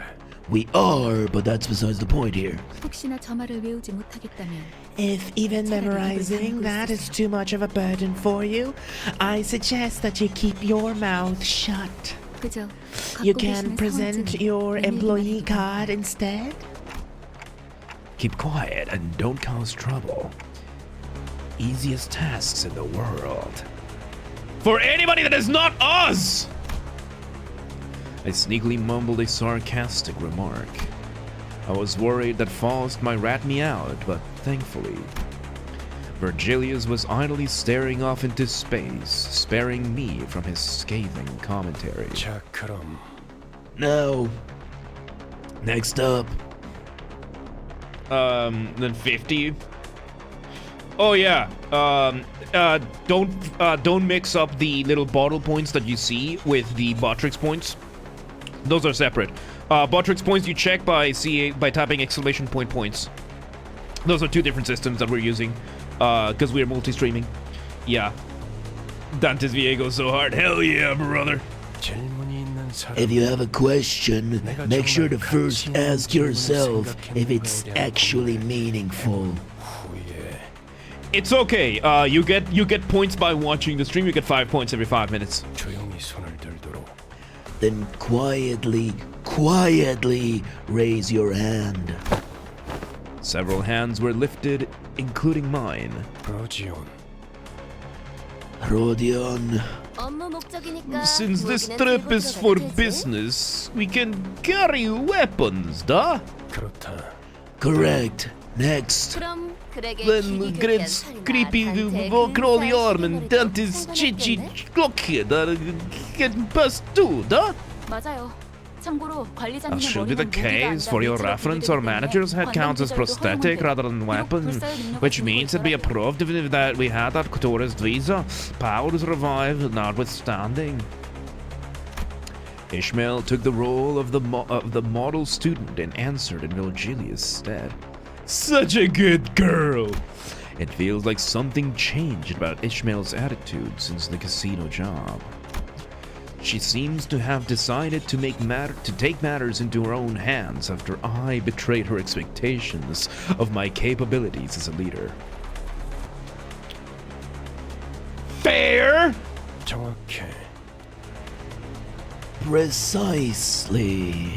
We are, but that's besides the point here. 혹시나 저 말을 외우지 못하겠다면 If even memorizing that is too much of a burden for you, I suggest that you keep your mouth shut. 그저 You 갖고 can 계시는 present 상황증 your 내밀기만 employee 해도 card instead. Keep quiet and don't cause trouble. Easiest tasks in the world. For anybody that is not us! I sneakily mumbled a sarcastic remark. I was worried that Faust might rat me out, but thankfully, Virgilius was idly staring off into space, sparing me from his scathing commentary. 자, 그럼 Now, next up. Then 50. Oh yeah. Don't mix up the little bottle points that you see with the Botrix points. Those are separate. Botrix points you check by tapping exclamation point points. Those are two different systems that we're using, because we're multi-streaming. Yeah. Dante's VA goes so hard. Hell yeah, brother. 질문이 있는 사람. If you have a question, make sure to first ask yourself if it's actually meaningful. 후에 It's okay. You get points by watching the stream. You get 5 points every 5 minutes. 조용히 손을 들도록. Then quietly raise your hand. Several hands were lifted, including mine. 로지온. Rodion, Since this trip is for business, we can carry weapons, da? 그렇다. correct. Next. Then Gred's creepy crawl the arm and Dante's chichi blockhead are getting past too, da? 맞아요. 참고로 관리자님의 That should be the 머리는 case. For your reference, our manager's head counts as prosthetic rather than weapon, which means it'd be approved if that we had that tourist visa. Powers revived, notwithstanding. Ishmael took the role of the model student and answered in Virgilius' stead. Such a good girl. It feels like something changed about Ishmael's attitude since the casino job. She seems to have decided to take matters into her own hands after I betrayed her expectations of my capabilities as a leader. 그렇게. Precisely.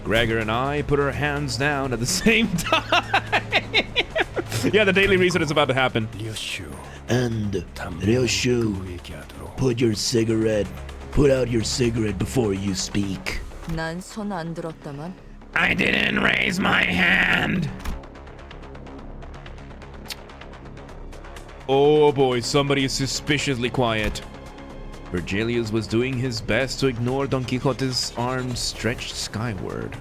Gregor and I put our hands down at the same time. Yeah, the daily reset is about to happen. 류슈. And Ryoshu, put out your cigarette before you speak. 난 손 안 들었다만. I didn't raise my hand. Oh boy, somebody is suspiciously quiet. Virgilius was doing his best to ignore Don Quixote's arms stretched skyward.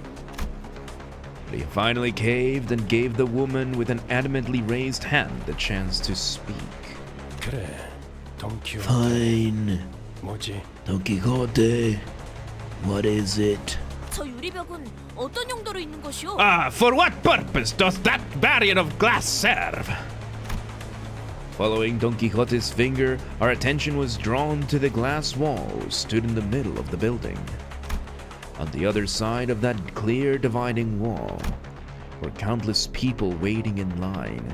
But he finally caved and gave the woman with an adamantly raised hand the chance to speak. 그래. Don Quixote. Fine. 뭐지? Don Quixote, what is it? 저 유리벽은 어떤 용도로 있는 것이오? For what purpose does that barrier of glass serve? Following Don Quixote's finger, our attention was drawn to the glass wall stood in the middle of the building. On the other side of that clear dividing wall were countless people waiting in line.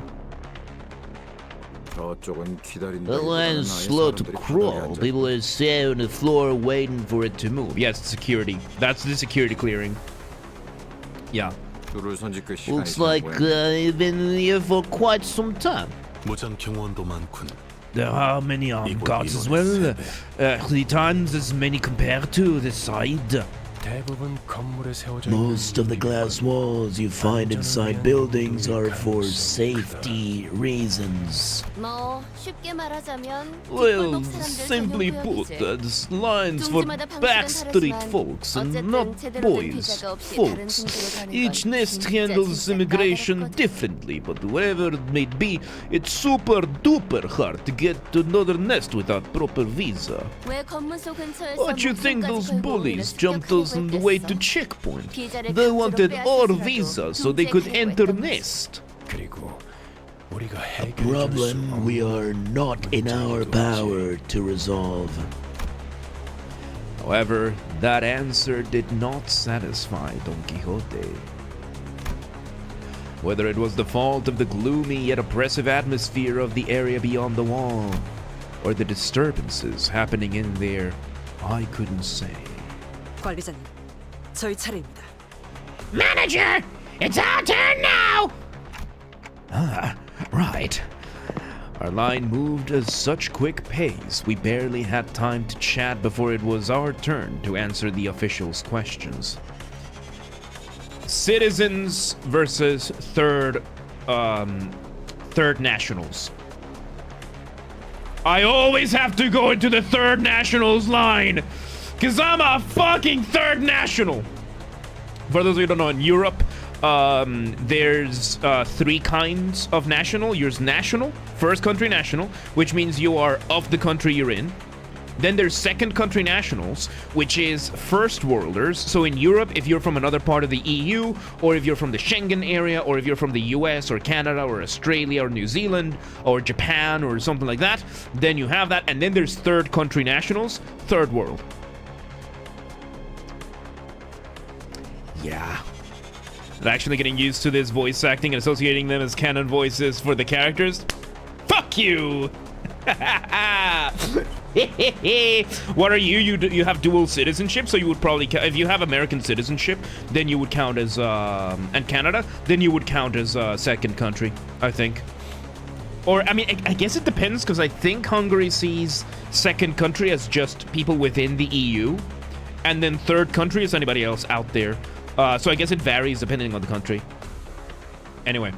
The line's slow to crawl. People are sitting on the floor waiting for it to move. Yes, security. That's the security clearing. Yeah. Looks like you've been here for quite some time. There are many armed guards as well. 3 times as many compared to the side. Most of the glass walls you find inside buildings are for safety reasons. 뭐 쉽게 말하자면 Well, simply put, that's lines for backstreet folks and not boys folks. Each nest handles immigration differently, but whoever it may be, it's super duper hard to get to another nest without proper visa. 왜 검문소 근처에서 What you think those bullies jumped us on the way to checkpoint? 기자를 They wanted 각지로 our 빼앗아서라도 visa so they could 통제 enter 거부했던 nest. 그리고 우리가 A 해결해 줄 problem 수 we are not in our power to resolve. However, that answer did not satisfy Don Quixote. Whether it was the fault of the gloomy yet oppressive atmosphere of the area beyond the wall, or the disturbances happening in there, I couldn't say. 관리자님, 저희 차례입니다. Manager, it's our turn now. Ah, right. Our line moved at such quick pace, we barely had time to chat before it was our turn to answer the officials' questions. Citizens versus third nationals. I always have to go into the third nationals line, cause I'm a fucking third national. For those of you who don't know, in Europe, there's 3 kinds of national. There's national, first country national, which means you are of the country you're in. Then there's second country nationals, which is first worlders. So in Europe, if you're from another part of the EU, or if you're from the Schengen area, or if you're from the US or Canada or Australia or New Zealand or Japan or something like that, then you have that. And then there's third country nationals, third world. Yeah. And actually getting used to this voice acting and associating them as canon voices for the characters. Fuck you! What are you? You have dual citizenship, so you would probably if you have American citizenship, then you would count as and Canada, then you would count as second country, I think. Or I mean, I guess it depends, because I think Hungary sees second country as just people within the EU, and then third country is anybody else out there. So I guess it varies depending on the country. Anyway,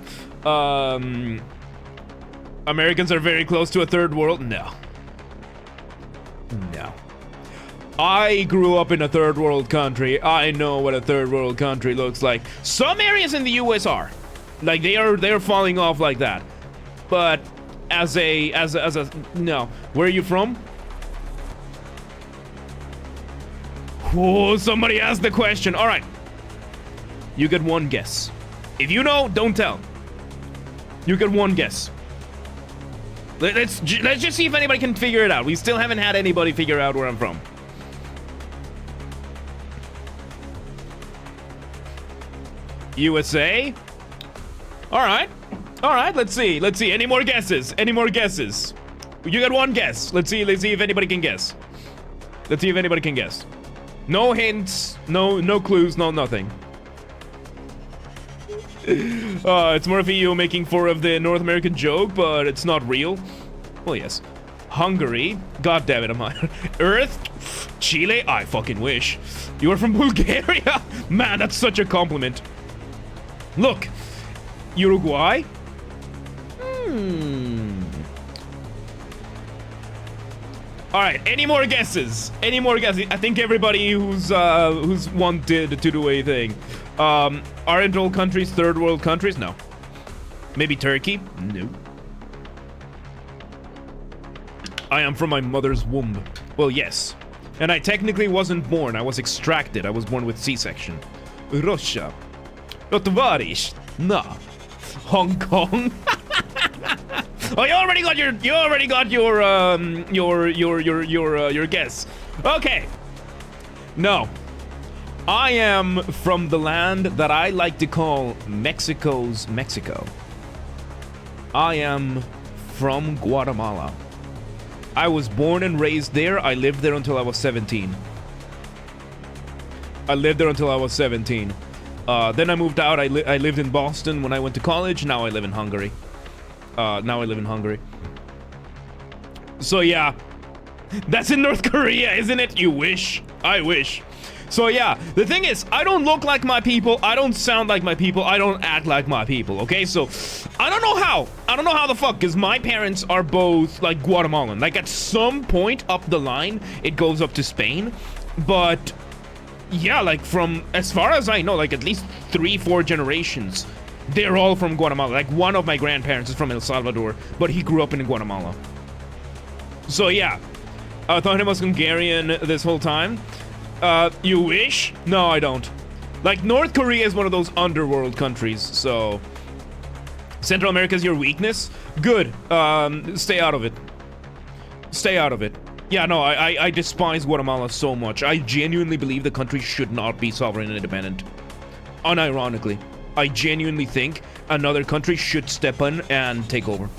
Americans are very close to a third world. No. I grew up in a third world country. I know what a third world country looks like. Some areas in the US are. Like they're falling off like that. But as a no. Where are you from? Oh, somebody asked the question. All right. You get one guess. If you know, don't tell. You get one guess. Let's just see if anybody can figure it out. We still haven't had anybody figure out where I'm from. USA? All right. Let's see. Any more guesses? You get one guess. Let's see if anybody can guess. Let's see if anybody can guess. No hints, no clues, no nothing. It's more of you making fun of the North American joke, but it's not real. Well, yes. Hungary. God damn it, am I? Earth? Chile? I fucking wish. You are from Bulgaria? Man, that's such a compliment. Look. Uruguay? Alright, any more guesses? Any more guesses? I think everybody who's wanted to do a thing. Aren't all countries third world countries? No. Maybe Turkey? No. I am from my mother's womb. Well, yes. And I technically wasn't born. I was extracted. I was born with C-section. Russia. Товарищ. No. Hong Kong. Oh, you already got your guess. Okay. No. I am from the land that I like to call Mexico's Mexico. I am from Guatemala. I was born and raised there. I lived there until I was 17. Then I moved out. I lived in Boston when I went to college. Now I live in Hungary. So yeah, that's in North Korea, isn't it? You wish. I wish. So yeah, the thing is, I don't look like my people, I don't sound like my people, I don't act like my people, okay? So, I don't know how the fuck, because my parents are both, like, Guatemalan. Like, at some point up the line, it goes up to Spain, but, yeah, like, from, as far as I know, like, at least 3-4 generations, they're all from Guatemala. Like, one of my grandparents is from El Salvador, but he grew up in Guatemala. So, yeah, I thought he was Hungarian this whole time. You wish? No, I don't. Like, North Korea is one of those underworld countries, so... Central America is your weakness? Good. Stay out of it. Stay out of it. Yeah, no, I despise Guatemala so much. I genuinely believe the country should not be sovereign and independent. Unironically. I genuinely think another country should step in and take over.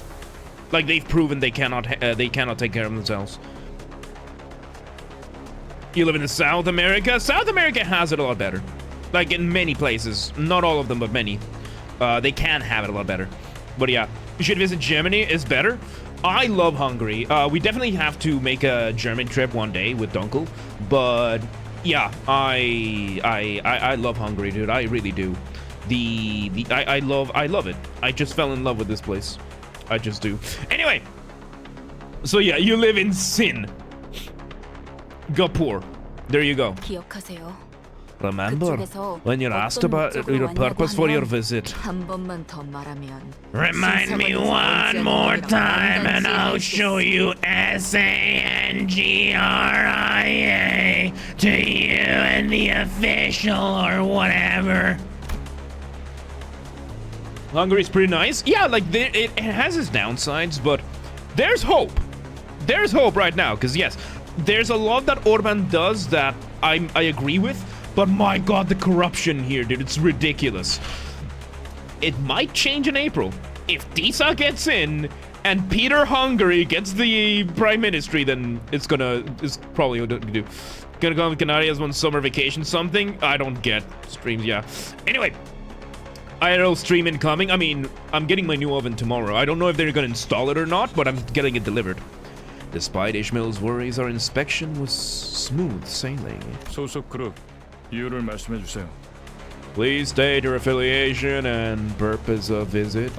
Like, they've proven they cannot take care of themselves. You live in South America? South America has it a lot better. Like, in many places. Not all of them, but many. They can have it a lot better. But yeah, you should visit Germany. It's better. I love Hungary. We definitely have to make a German trip one day with Dunkel. But yeah, I love Hungary, dude. I really do. I love it. I just fell in love with this place. I just do. Anyway, so yeah, you live in Sin. Gapur. There you go. 기억하세요. Remember when you're asked about your purpose for your visit? 한 번만 더 말하면 Remind me one more time and I'll show you SANGRIA to you and the official or whatever. Hungary's pretty nice. Yeah, like, it has its downsides, but there's hope. There's hope right now, because yes, there's a lot that Orban does that I agree with, but my god, the corruption here, dude, it's ridiculous. It might change in April. If Tisa gets in and Peter Hungary gets the prime ministry, then it's probably gonna do. Gonna go on Canarias on summer vacation, something? I don't get streams, yeah. Anyway, IRL stream incoming. I mean, I'm getting my new oven tomorrow. I don't know if they're gonna install it or not, but I'm getting it delivered. Despite Ishmael's worries, our inspection was smooth sailing. 소속 그룹 이유를 말씀해 주세요. Please state your affiliation and purpose of visit.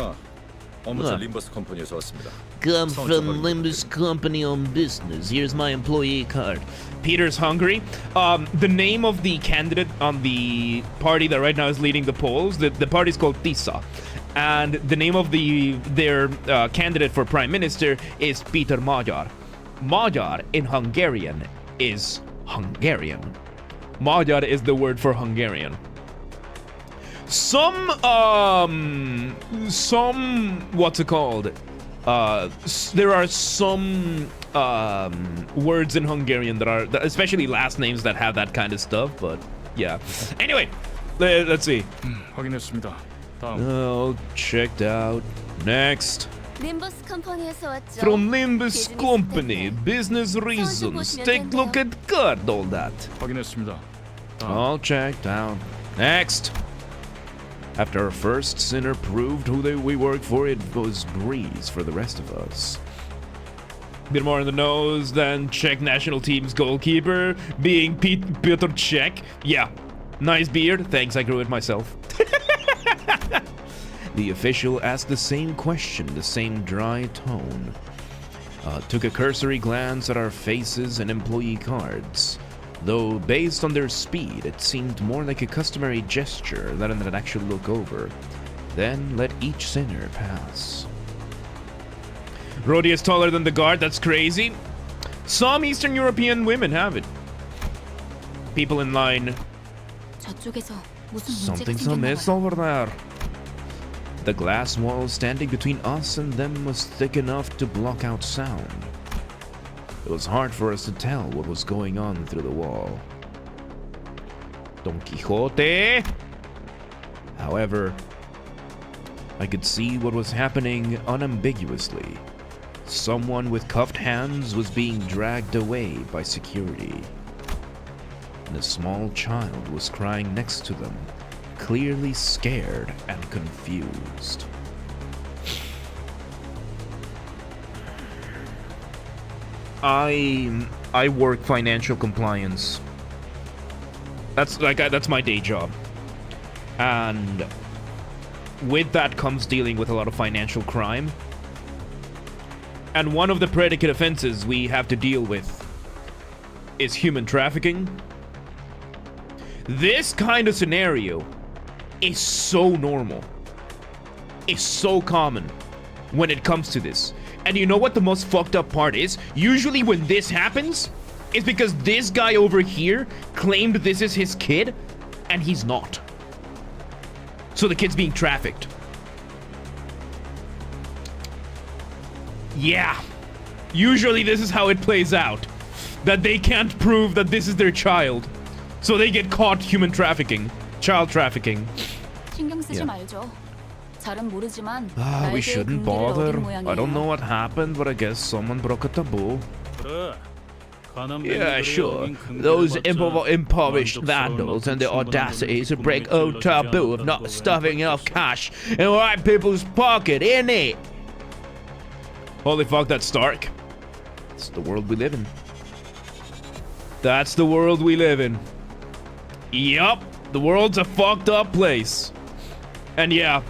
업무차 Limbus Company에서 왔습니다. Come from Limbus Company on business. Here's my employee card. Peter's Hungary. The name of the candidate on the party that right now is leading the polls, the party is called Tisa. And the name of their candidate for prime minister is Peter Magyar. Magyar in Hungarian is Hungarian. Magyar is the word for Hungarian. Some what's it called? There are some words in Hungarian that are, especially last names that have that kind of stuff, but yeah. Anyway, let's see. 확인했습니다. 다음. Oh, checked out. Next. 림버스 컴퍼니에서 왔죠. From Limbus Company, business reasons. Take a look at God, all that. 확인했습니다. All checked out. Next. After our first sinner proved who we worked for, it was breeze for the rest of us. Bit more in the nose than Czech national team's goalkeeper, being Piotr Cech. Yeah, nice beard. Thanks, I grew it myself. The official asked the same question, the same dry tone. Took a cursory glance at our faces and employee cards. Though, based on their speed, it seemed more like a customary gesture than an actual look over. Then let each sinner pass. Rhodey is taller than the guard, that's crazy. Some Eastern European women have it. People in line. 저쪽에서 무슨 문제가 Something's 생겼나 amiss 봐요. over there. The glass wall standing between us and them was thick enough to block out sound. It was hard for us to tell what was going on through the wall. Don Quixote! However, I could see what was happening unambiguously. Someone with cuffed hands was being dragged away by security. And a small child was crying next to them, clearly scared and confused. I work financial compliance. That's my day job. And with that comes dealing with a lot of financial crime. And one of the predicate offenses we have to deal with is human trafficking. This kind of scenario is so normal. It's so common when it comes to this. And you know what the most fucked up part is? Usually when this happens, it's because this guy over here claimed this is his kid, and he's not. So the kid's being trafficked. Yeah. Usually this is how it plays out. That they can't prove that this is their child. So they get caught human trafficking. Child trafficking. 신경 쓰지 말죠. 잘은 모르지만 We 나에게 shouldn't 금기를 bother. 얻은 모양이에요. I don't know what happened, but I guess someone broke a taboo. Yeah, sure. Those impoverished vandals and the audacity to break old taboo of not stuffing enough cash in white people's pocket, innit? Holy fuck, that's Stark. It's the world we live in. That's the world we live in. Yup, the world's a fucked up place. And yeah.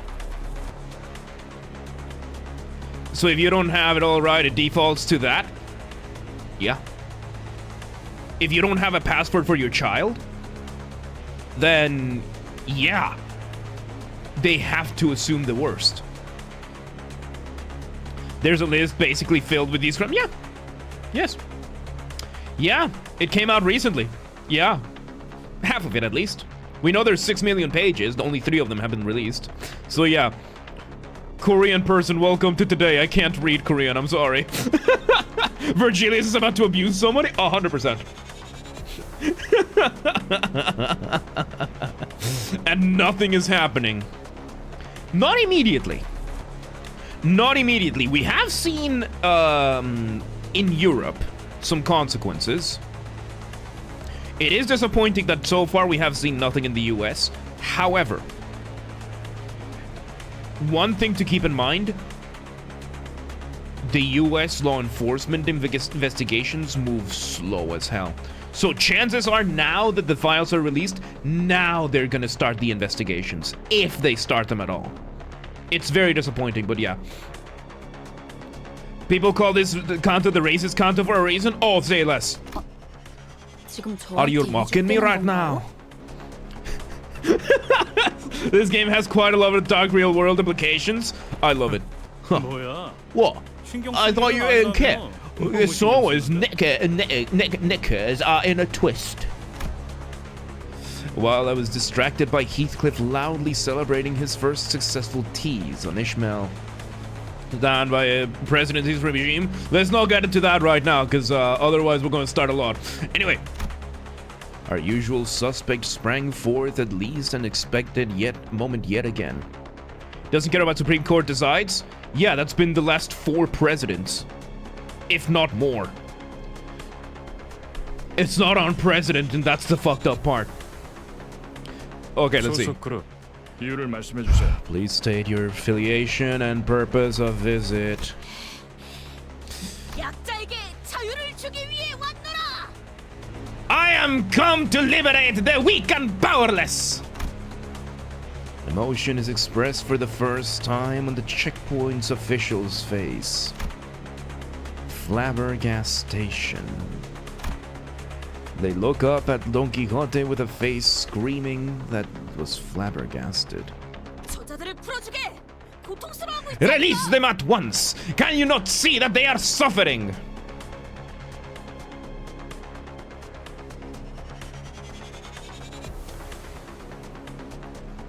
So if you don't have it all right, it defaults to that? Yeah. If you don't have a passport for your child, then yeah. They have to assume the worst. There's a list basically filled with these crimes. Yeah. Yes. Yeah, it came out recently. Yeah. Half of it at least. We know there's 6 million pages, only 3 of them have been released. So yeah. Korean person, welcome to today. I can't read Korean, I'm sorry. Virgilius is about to abuse somebody? 100%. And nothing is happening. Not immediately. Not immediately. We have seen, in Europe, some consequences. It is disappointing that so far we have seen nothing in the US. However, one thing to keep in mind, the US law enforcement investigations move slow as hell. So chances are now that the files are released, now they're gonna start the investigations, if they start them at all. It's very disappointing, but yeah. People call this Canto the racist Canto for a reason? Oh, say less. Are you mocking me right now? This game has quite a lot of dark real world implications. I love it. Huh. What? I thought you didn't care. It's always knickers are in a twist. While I was distracted by Heathcliff loudly celebrating his first successful tease on Ishmael done by a presidency's regime. Let's not get into that right now, because otherwise we're going to start a lot. Anyway, our usual suspect sprang forth at least and expected moment yet again. Doesn't care about Supreme Court decides? Yeah, that's been the last 4 presidents. If not more. It's not on president, and that's the fucked up part. Okay, let's see. 소속 그룹 이유를 말씀해 주세요. Please state your affiliation and purpose of visit. 약자에게 자유를 주기 위해 왔노라. I am come to liberate the weak and powerless. Emotion is expressed for the first time on the checkpoint's official's face. Flabbergastation. They look up at Don Quixote with a face screaming that was flabbergasted. 저자들을 풀어주게. 고통스러워하고 있지 Release 않나? them at once. Can you not see that they are suffering?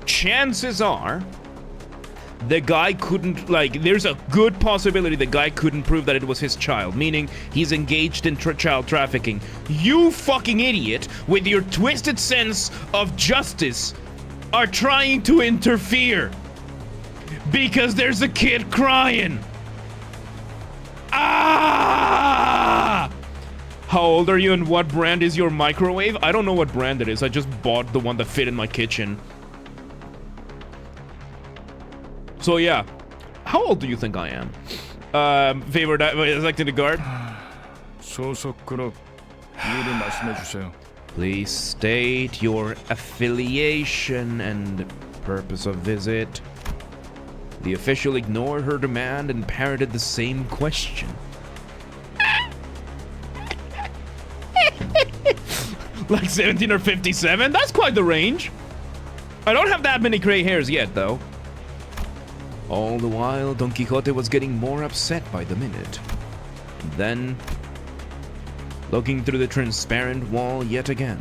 Chances are the guy couldn't, like, there's a good possibility the guy couldn't prove that it was his child, meaning he's engaged in child trafficking. You fucking idiot, with your twisted sense of justice, are trying to interfere because there's a kid crying. Ah! How old are you and what brand is your microwave? I don't know what brand it is. I just bought the one that fit in my kitchen. So yeah, how old do you think I am? Favorite selecting the guard? 소속 그룹 이유를 말씀해 주세요. Please state your affiliation and purpose of visit. The official ignored her demand and parroted the same question. Like 17 or 57? That's quite the range. I don't have that many gray hairs yet, though. All the while, Don Quixote was getting more upset by the minute. Then, looking through the transparent wall yet again,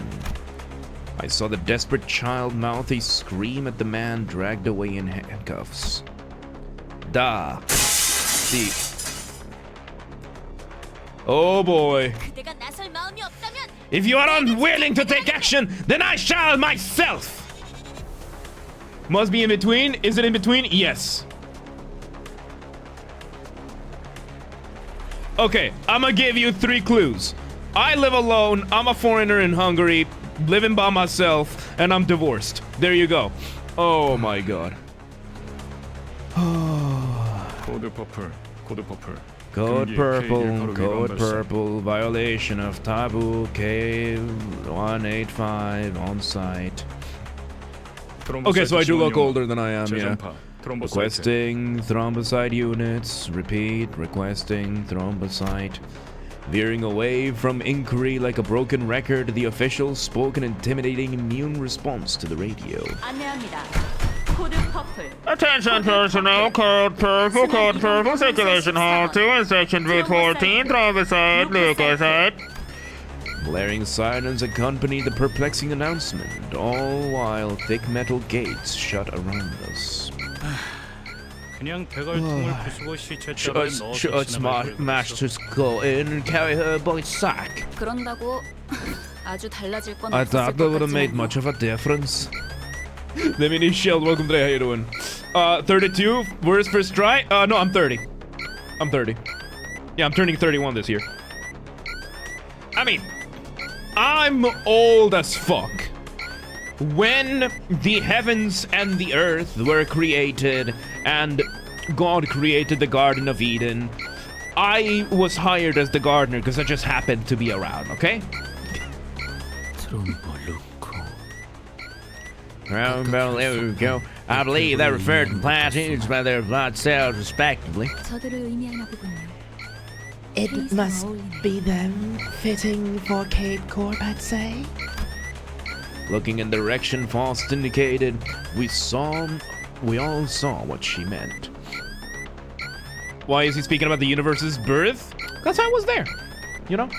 I saw the desperate child mouthy scream at the man dragged away in handcuffs. Da. The... Oh boy. 그대가 나설 마음이 없다면 If you are unwilling to take action, then I shall myself. Must be in between. Is it in between? Yes. Okay, I'm gonna give you 3 clues. I live alone, I'm a foreigner in Hungary, living by myself, and I'm divorced. There you go. Oh my god. 코드 퍼플, 코드 퍼플. Code 금기 purple, K1 code 위반 발생. purple, violation of taboo K185 on site. Okay, so I do look 지원 older than I am, yeah. 재전파, 트럼보사이트. Requesting thrombocyte units. Repeat, requesting thrombocyte. Veering away from inquiry like a broken record, the official spoke an intimidating immune response to the radio. 안내합니다. 코드 퍼플. Attention personnel, code purple, circulation hall 2 in section V14, thrombocyte, leukocyte. Blaring sirens accompanied the perplexing announcement, all while thick metal gates shut around us. 그냥 대갈통을 부수고 시체자를 넣어서 Should 지나가고 masters go in and carry her by sack? 그런다고 아주 달라질 건 I 없을 thought 것 that would have made 같지만 much of a difference. Let me need Shell. Welcome today. How you doing? 32. Where's first try? No, I'm 30. I'm 30. Yeah, I'm turning 31 this year. I mean, I'm old as fuck. When the heavens and the earth were created and God created the Garden of Eden, I was hired as the gardener because I just happened to be around, okay? There we go. I believe they referred to platoons by their blood cells respectively. 저들을 의미하나 보군요. It must be them fitting for Cape Corp, I'd say. Looking in the direction Faust indicated, we all saw what she meant. Why is he speaking about the universe's birth? Because I was there, you know?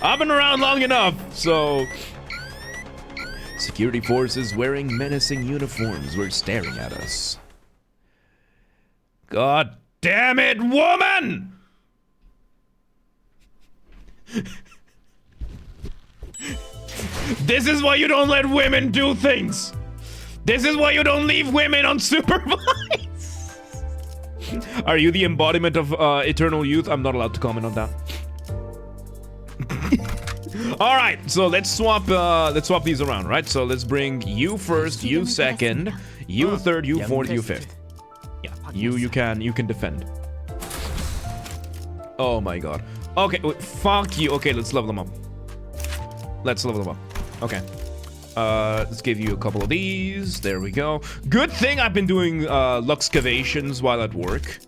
I've been around long enough, so... Security forces wearing menacing uniforms were staring at us. God damn it, woman! This is why you don't let women do things! This is why you don't leave women unsupervised. Are you the embodiment of eternal youth? I'm not allowed to comment on that. All right, so let's swap these around, right? So let's bring you first, you second, you third, you fourth, you fifth. Yeah, you can defend. Oh my god. Okay, wait, fuck you. Okay, let's level them up. Let's level them up. Okay. Let's give you a couple of these. There we go. Good thing I've been doing luxcavations while at work.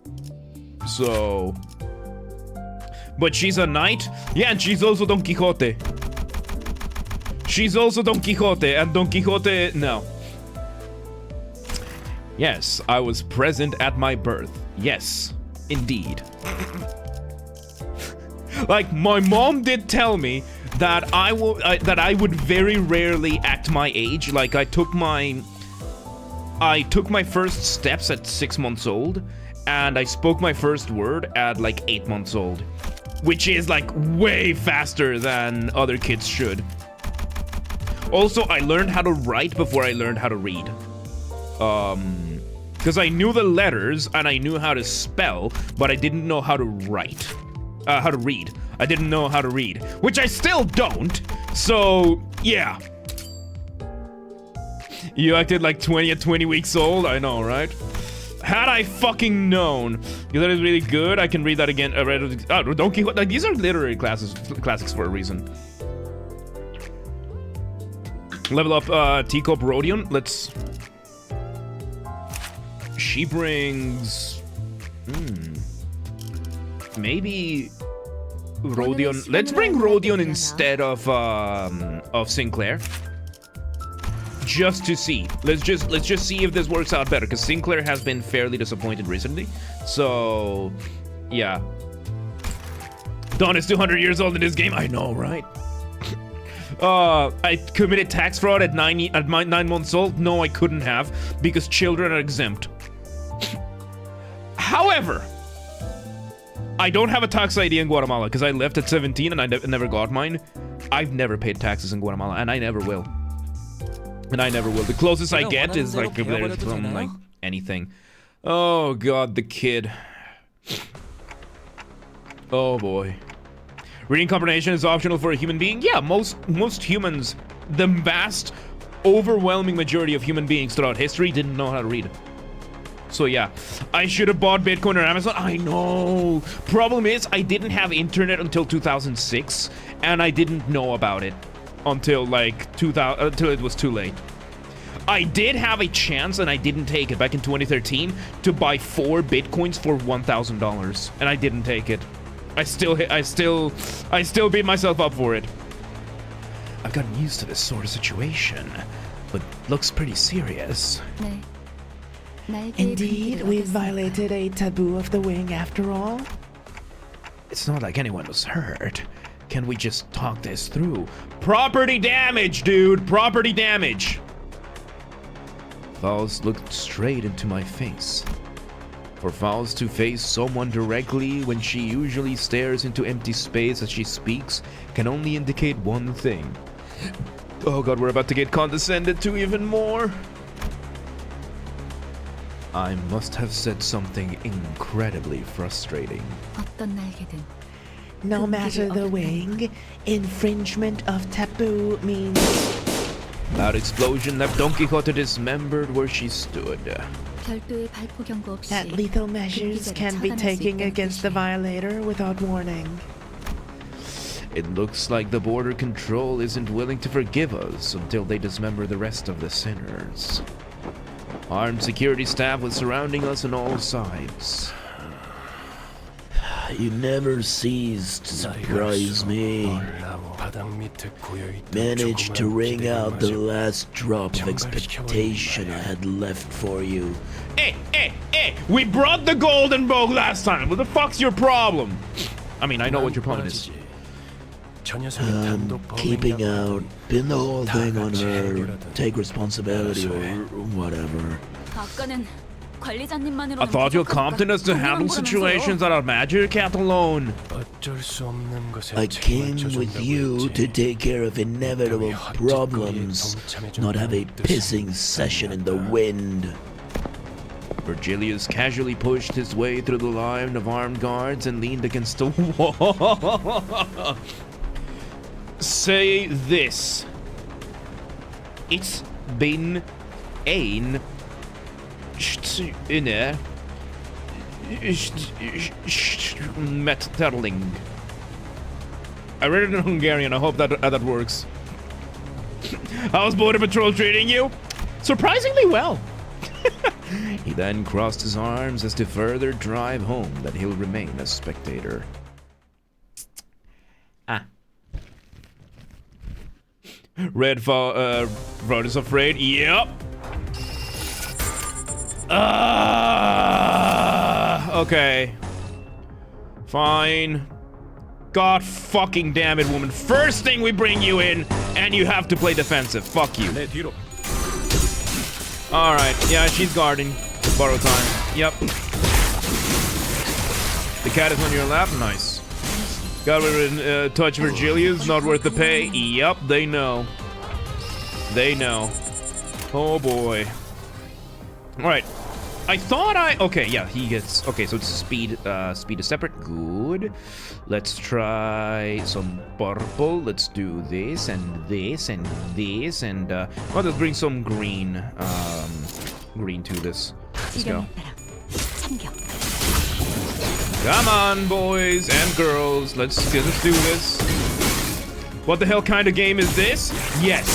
So... But she's a knight? Yeah, and she's also Don Quixote. She's also Don Quixote, and Don Quixote... No. Yes, I was present at my birth. Yes, indeed. Like, my mom did tell me that I would very rarely act my age. Like, I took my first steps at 6 months old, and I spoke my first word at like 8 months old, which is like way faster than other kids should. Also, I learned how to write before I learned how to read. Because I knew the letters and I knew how to spell, but I didn't know how to write. How to read. I didn't know how to read, which I still don't. So, yeah. You acted like 20 at 20 weeks old? I know, right? Had I fucking known. That is really good. I can read that again. Oh, Don Quixote. Like, these are literary classics for a reason. Level up Teacup Rodion. Let's... She brings... Maybe... Rodion. Let's bring Rodion instead of Sinclair. Just to see. Let's just see if this works out better, because Sinclair has been fairly disappointed recently. So, yeah. Dawn is 200 years old in this game. I know, right? I committed tax fraud at 9 months old. No, I couldn't have, because children are exempt. However, I don't have a tax ID in Guatemala because I left at 17 and I never got mine. I've never paid taxes in Guatemala, and I never will. And I never will. The closest I get is like from like anything. Oh god, the kid. Oh boy. Reading comprehension is optional for a human being? Yeah, most humans, the vast, overwhelming majority of human beings throughout history didn't know how to read. So yeah, I should have bought Bitcoin or Amazon. I know. Problem is, I didn't have internet until 2006, and I didn't know about it until like until it was too late. I did have a chance, and I didn't take it back in 2013 to buy 4 Bitcoins for $1,000, and I didn't take it. I still beat myself up for it. I've gotten used to this sort of situation, but looks pretty serious. Indeed, we've violated a taboo of the wing after all. It's not like anyone was hurt. Can we just talk this through? Property damage, dude! Property damage! Faust looked straight into my face. For Faust to face someone directly when she usually stares into empty space as she speaks can only indicate one thing. Oh god, we're about to get condescended to even more. I must have said something incredibly frustrating. No matter the wing, infringement of taboo means... Loud explosion left Don Quixote dismembered where she stood. That lethal measures can be taken against the violator without warning. It looks like the border control isn't willing to forgive us until they dismember the rest of the sinners. Armed security staff was surrounding us on all sides. You never ceased to surprise me. Managed to wring out the last drop of expectation I had left for you. Hey! We brought the golden bow last time. What the fuck's your problem? I mean, I know what your problem is. Keeping out, pin the whole thing on her, take responsibility or whatever. 관리자님만으로는 I thought you're 부족하니까 competent as to handle 고민만 situations that are major, cat alone. 어쩔 수 없는 것에 I came with you to take care of inevitable problems, not have a pissing session in the wind. Virgilius casually pushed his way through the line of armed guards and leaned against the wall. Say this. It's been ein Metterling. I read it in Hungarian. I hope that works. How's Border Patrol treating you? Surprisingly well. He then crossed his arms as to further drive home that he'll remain a spectator. Red Road is afraid. Yep. Okay. Fine. God fucking damn it, woman. First thing we bring you in, and you have to play defensive. Fuck you. Alright, yeah, she's guarding. Borrow time. Yep. The cat is on your lap. Nice. Got rid touch Virgilius. Not worth the pay. Yep, they know. They know. Oh boy. Alright. I thought okay, yeah, he gets... Okay, so it's speed. Speed is separate. Good. Let's try some purple. Let's do this, and this, and this, and... well, let's bring some green. Green to this. Let's go. Come on, boys and girls. Let's do this. What the hell kind of game is this? Yes.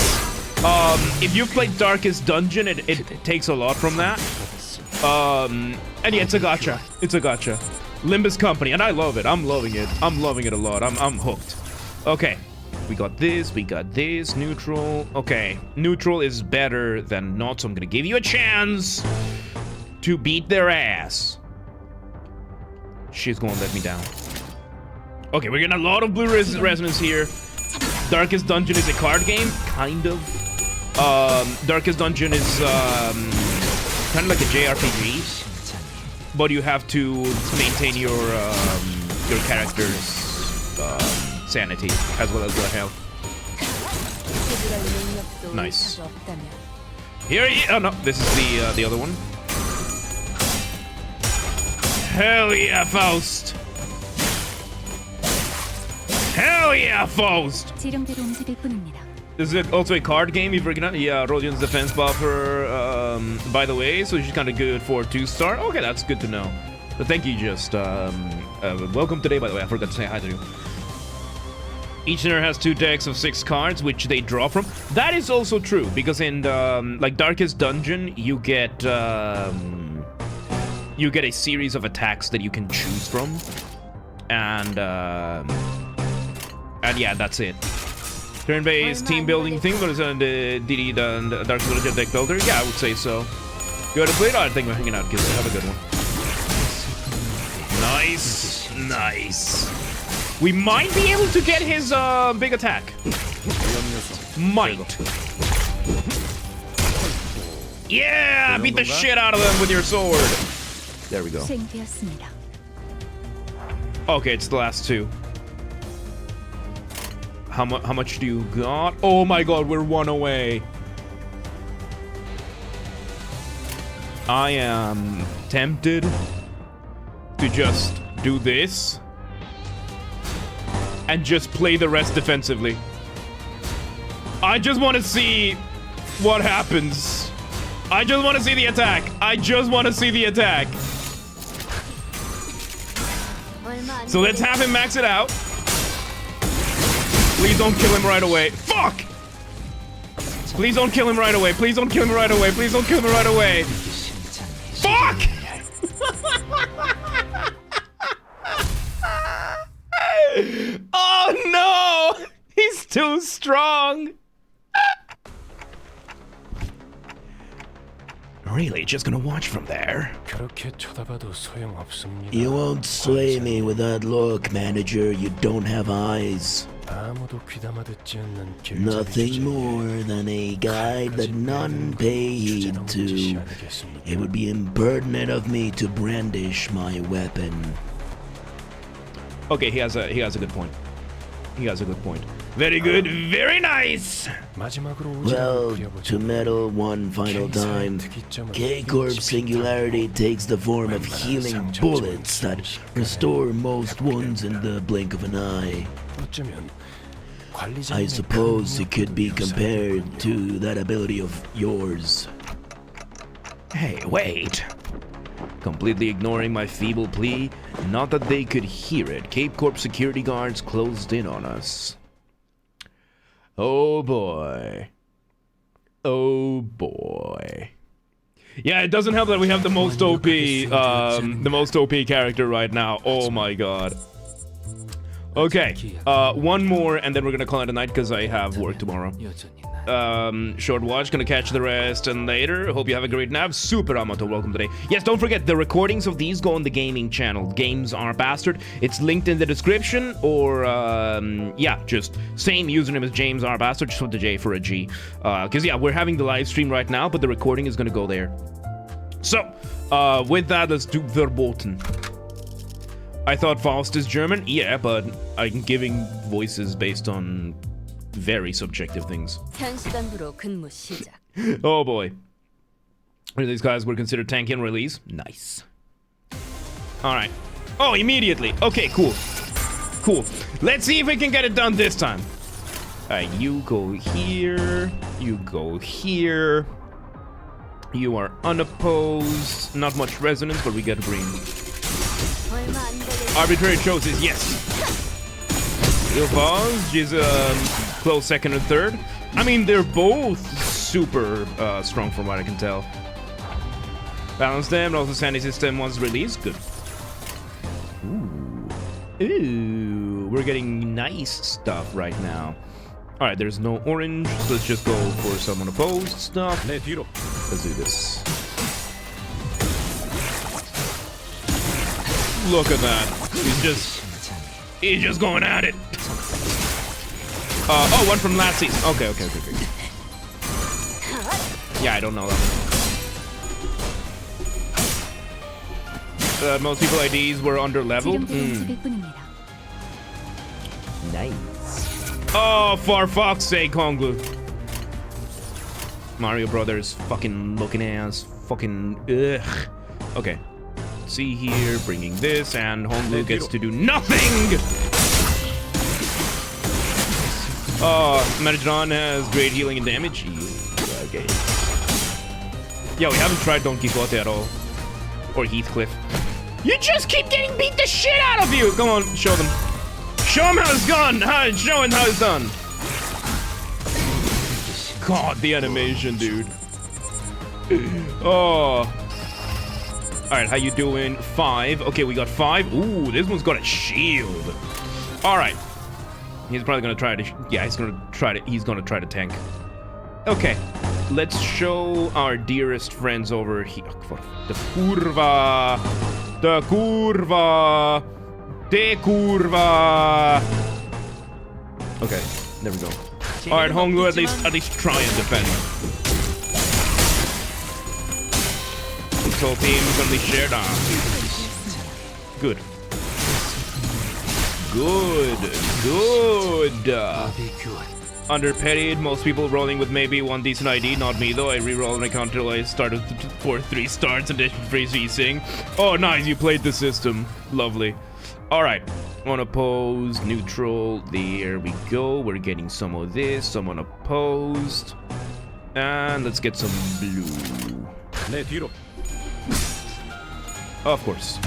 If you've played Darkest Dungeon, it takes a lot from that. And yeah, it's a gacha. It's a gacha. Limbus Company, and I love it. I'm loving it. I'm loving it a lot. I'm hooked. Okay. We got this. We got this. Neutral. Okay. Neutral is better than not, so I'm gonna give you a chance to beat their ass. She's gonna let me down. Okay, we're getting a lot of blue resonance here. Darkest Dungeon is a card game, kind of. Darkest Dungeon is kind of like a JRPG, but you have to maintain your character's sanity as well as their health. Nice. Here, oh no, this is the other one. Hell yeah, Faust! Hell yeah, Faust! This is also a card game you've working on? Yeah, Rodian's defense buffer, by the way, so she's kind of good for 2-star. Okay, that's good to know. But thank you, just, welcome today, by the way, I forgot to say hi to you. Each center has 2 decks of 6 cards, which they draw from. That is also true, because in, like, Darkest Dungeon, you get a series of attacks that you can choose from. And yeah, that's it. Turn-based team building thing, but it's on the DD and Dark Legend deck builder. Yeah, I would say so. You want to play it? I think we're hanging out, kids. Have a good one. Nice. Nice. We might be able to get his big attack. Might. Yeah! Beat the shit out of them with your sword. There we go. Okay, it's the last 2. How much do you got? Oh my god, we're 1 away. I am tempted to just do this and just play the rest defensively. I just want to see what happens. I just want to see the attack. I just want to see the attack. So let's have him max it out. Please don't kill him right away. Fuck! Please don't kill him right away. Please don't kill him right away. Please don't kill him right away. Fuck! Oh no! He's too strong. Really, just gonna watch from there? 그렇게 쳐다봐도 소용없습니다. You won't slay me with that look, manager. You don't have eyes. 아무도 귀담아 듣지 않는 Nothing more than a guide that none pay heed to. It would be impertinent of me to brandish my weapon. Okay, he has a good point. He has a good point. Very good, very nice. Well, to meddle one final time, K-Corp's singularity takes the form of healing bullets that restore most wounds in the blink of an eye. I suppose it could be compared to that ability of yours. Hey, wait! Completely ignoring my feeble plea, not that they could hear it, Cape Corp security guards closed in on us. Oh boy. Oh boy. Yeah, it doesn't help that we have the most OP character right now. Oh my god. Okay, one more and then we're gonna call it a night because I have work tomorrow. Short watch, gonna catch the rest and later. Hope you have a great nap. Super Amato, welcome today. Yes, don't forget, the recordings of these go on the gaming channel. Games Are Bastard. It's linked in the description or, yeah, just same username as James R. Bastard, just with the J for a G. Because, yeah, we're having the live stream right now, but the recording is gonna go there. So, with that, let's do Verboten. I thought Faust is German. Yeah, but I'm giving voices based on very subjective things. Oh boy. These guys were considered tanky and release. Nice. Alright. Oh, immediately. Okay, cool. Cool. Let's see if we can get it done this time. Alright, you go here. You go here. You are unopposed. Not much resonance, but we get green. Arbitrary choices, yes. Real pause. She's close second and third. I mean, they're both super strong from what I can tell. Balance them, and also Sandy system once released. Good. Ooh. Ooh. We're getting nice stuff right now. Alright, there's no orange, so let's just go for some unopposed stuff. Let's do this. Look at that. He's just going at it. Oh, one from last season. Okay. Yeah, I don't know that one. Most people IDs were under level. Nice. Oh, for fuck's sake, Honglu. Mario Brothers, fucking looking ass. Fucking ugh. Okay. See here, bringing this, and Honglu gets to do nothing! Oh, Metatron has great healing and damage. Okay. Yeah, we haven't tried Don Quixote at all. Or Heathcliff. You just keep getting beat the shit out of you! Come on, show them. Show them how it's gone! Show them how it's done! God, the animation, dude. Oh. Alright, how you doing? 5. Okay, we got 5. Ooh, this one's got a shield. Alright. He's probably gonna try to... Yeah, he's gonna try to tank. Okay. Let's show our dearest friends over here. The curva. The curva. De curva. Okay, there we go. Alright, Honglu, at least try and defend. This whole team is gonna be shared on. Good. Good. Underpaid. Most people rolling with maybe one decent ID. Not me though. I re-rolled my account until I started for 3 starts and didn't free VCing. Oh, nice. You played the system. Lovely. Alright. Unopposed. Neutral. There we go. We're getting some of this. Some unopposed. And let's get some blue. Of course.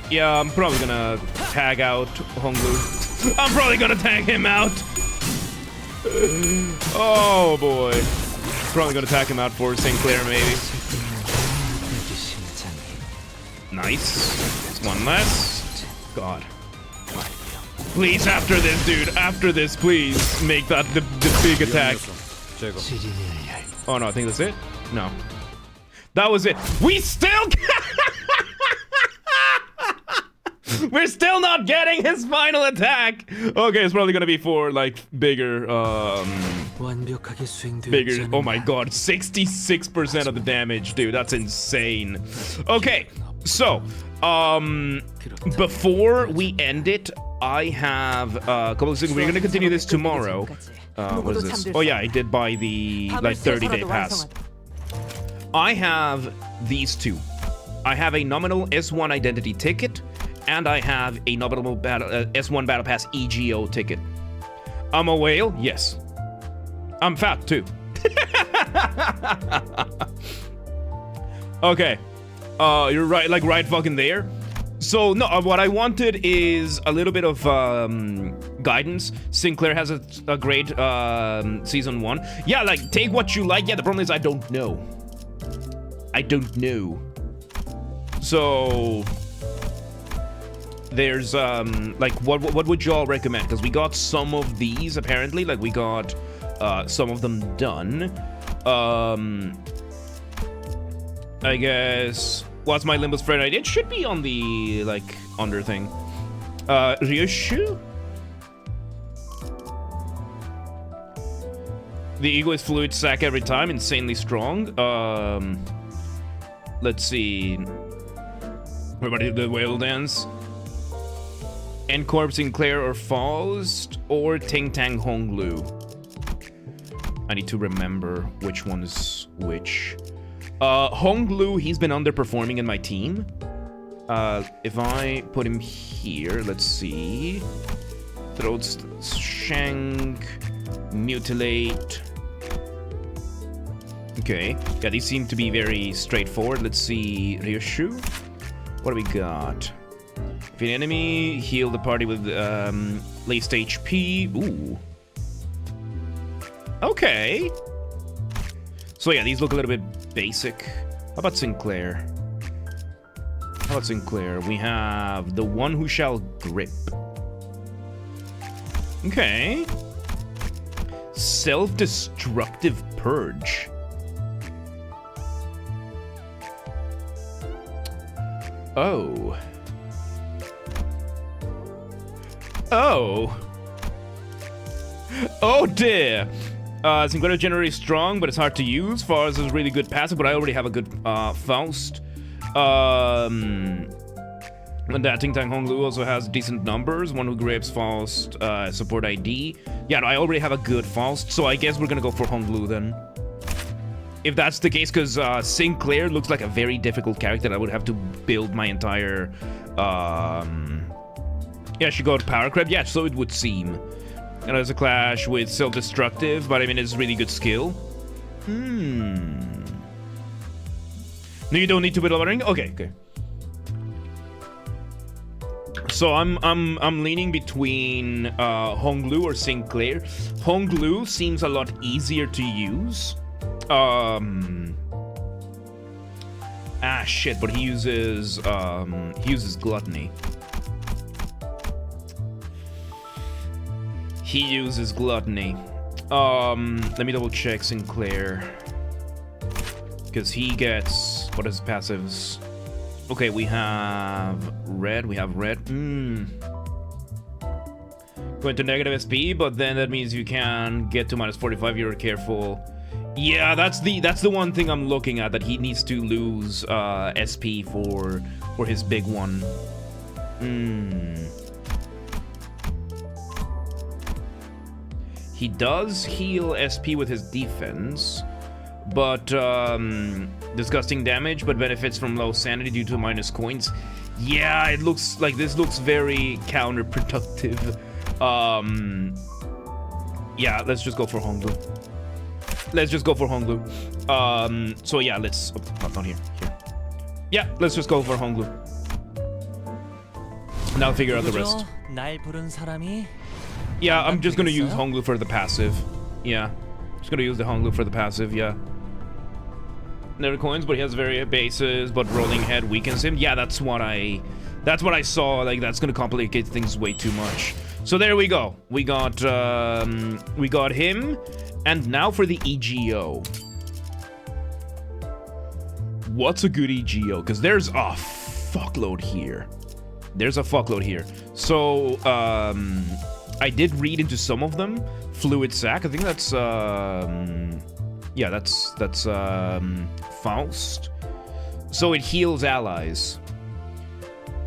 Yeah, I'm probably gonna tag out Honglu. I'm probably gonna tag him out. Oh boy. Probably gonna tag him out for Sinclair maybe. Nice. One less. God. Please, after this, dude. After this, please make that the big attack. Oh, no, I think that's it. No. That was it. We still... We're still not getting his final attack. Okay, it's probably gonna be for, like, bigger, bigger... Oh my god, 66% of the damage, dude. That's insane. Okay, so, before we end it, I have a couple of things. We're gonna continue this tomorrow. What is this? Oh yeah, I did buy the, like, 30-day pass. I have these two. I have a nominal S1 identity ticket, and I have a nominal S1 Battle Pass EGO ticket. I'm a whale? Yes. I'm fat, too. Okay. You're right, like, right fucking there. So, no, what I wanted is a little bit of guidance. Sinclair has a great Season 1. Yeah, like, take what you like. Yeah, the problem is I don't know. I don't know. So... there's like what would y'all recommend? Because we got some of these apparently, like we got some of them done. I guess what's my Limbus friend ID? It should be on the like under thing. Ryushu? The ego is fluid sack every time, insanely strong. Let's see. Everybody do the whale dance. N-Corp, Sinclair, or Faust, or Ting Tang Honglu. I need to remember which one is which. Honglu, he's been underperforming in my team. If I put him here, let's see. Throat Shank, Mutilate. Okay, yeah, these seem to be very straightforward. Let's see, Ryushu. What do we got? If an enemy, heal the party with least HP. Ooh. Okay. So yeah, these look a little bit basic. How about Sinclair? How about Sinclair? We have the one who shall grip. Okay. Self-destructive purge. Oh. Oh. Oh dear. Sinclair is generally strong, but it's hard to use. Faust is really good passive, but I already have a good Faust. And that Ting Tang Honglu also has decent numbers. One who grips Faust, support ID. Yeah, no, I already have a good Faust, so I guess we're gonna go for Honglu then. If that's the case, because Sinclair looks like a very difficult character. I would have to build my entire... Yeah, she got power creep. Yeah, so it would seem. And there's a clash with self-destructive, but I mean, it's really good skill. No, you don't need to build a ring? Okay, okay. So I'm leaning between Honglu or Sinclair. Honglu seems a lot easier to use. Shit, but he uses gluttony. He uses gluttony. Let me double check Sinclair. Because he gets... what is passives? Okay, we have red. Going to negative SP, but then that means you can get to -45. You're careful. Yeah, that's the one thing I'm looking at, that he needs to lose SP for his big one. He does heal SP with his defense, but disgusting damage, but benefits from low sanity due to minus coins. Yeah, it looks like this looks very counterproductive. Yeah, let's just go for Honglu. So yeah, let's... oh, not here. Yeah, let's just go for Honglu. Now figure out the rest. Yeah, I'm just gonna use Honglu for the passive. Yeah, just gonna use the Honglu for the passive, yeah. Never coins, but he has very bases, but rolling head weakens him. Yeah, that's what I saw. Like, that's gonna complicate things way too much. So there we go. We got him, and now for the EGO. what's a good EGO? Because there's a fuckload here. So, I did read into some of them. Fluid Sac, I think that's, yeah, that's Faust. So it heals allies.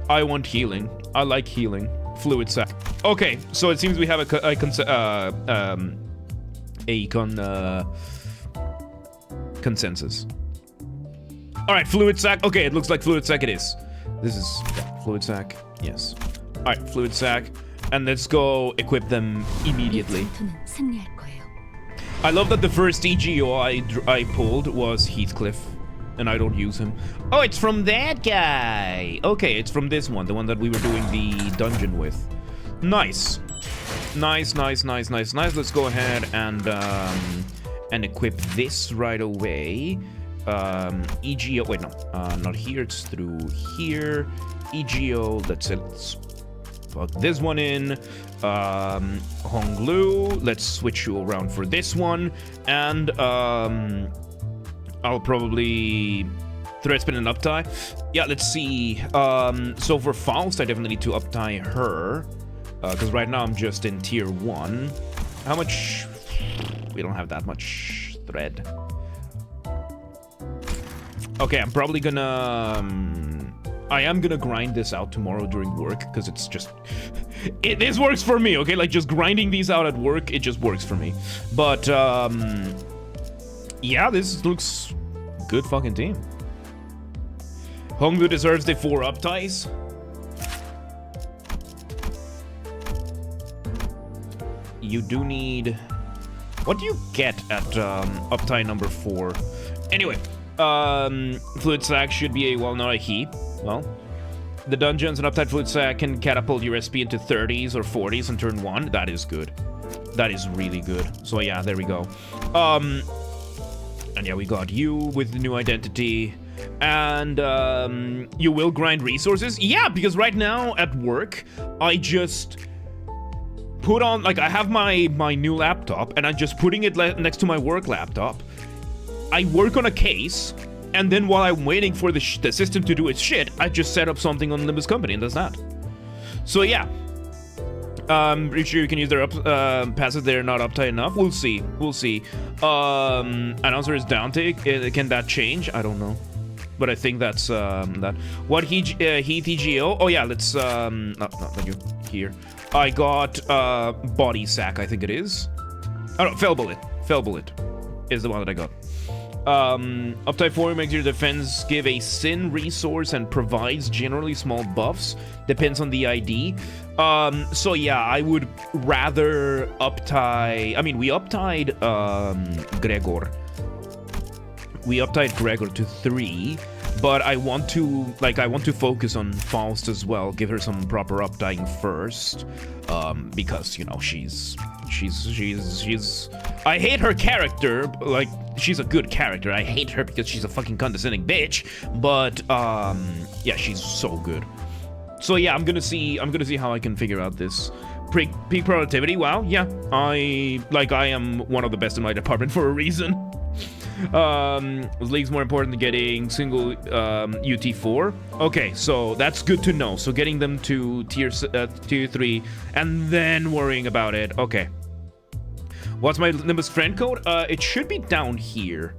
I want healing. I like healing. Fluid Sac. Okay, so it seems we have consensus. All right, Fluid Sac. Okay, it looks like Fluid Sac it is. This is Fluid Sac. Yes. All right, Fluid Sac. And let's go equip them immediately. I love that the first EGO I pulled was Heathcliff, and I don't use him. Oh, it's from that guy. Okay, it's from this one, the one that we were doing the dungeon with. Nice. Nice. Let's go ahead and equip this right away. EGO, wait, no, not here, it's through here. EGO, let's plug this one in. Honglu, let's switch you around for this one. And I'll probably thread spin and uptie. Yeah, let's see. So for Faust, I definitely need to uptie her. Because right now I'm just in tier 1. How much? We don't have that much thread. Okay, I'm probably gonna... I am gonna grind this out tomorrow during work, because it's just... this works for me, okay? Like, just grinding these out at work, it just works for me. But, yeah, this looks... good fucking team. Honglu deserves the 4 upties. You do need... what do you get at uptie number 4? Anyway, Fluid Sac should be a not a heap. Well, the dungeons and uptied Fluid Sac can catapult your SP into 30s or 40s on turn 1. That is good. That is really good. So yeah, there we go. And yeah, we got you with the new identity. And you will grind resources. Yeah, because right now at work, I just put on, like, I have my new laptop, and I'm just putting it next to my work laptop. I work on a case, and then while I'm waiting for the system to do its shit, I just set up something on Limbus Company and does that. So yeah, pretty sure you can use their passes. They're not uptight enough. We'll see. Announcer is down take. Can that change? I don't know, but I think that's that. What Heath EGO? Oh yeah, let's not you here. I got Body Sack, I think it is. Oh no, Fell Bullet is the one that I got. Uptype 4 makes your defense give a sin resource and provides generally small buffs. Depends on the ID. So yeah, I would rather uptie... I mean, we uptied Gregor. We uptied Gregor to 3, but I want to focus on Faust as well. Give her some proper uptying first, because, you know, she's I hate her character. Like, she's a good character. I hate her because she's a fucking condescending bitch. But yeah, she's so good. So yeah, I'm gonna see how I can figure out this peak productivity. Wow, yeah, I am one of the best in my department for a reason. League's more important than getting single UT4. Okay, so that's good to know. So getting them to tier 3 and then worrying about it. Okay. What's my Limbus friend code? It should be down here.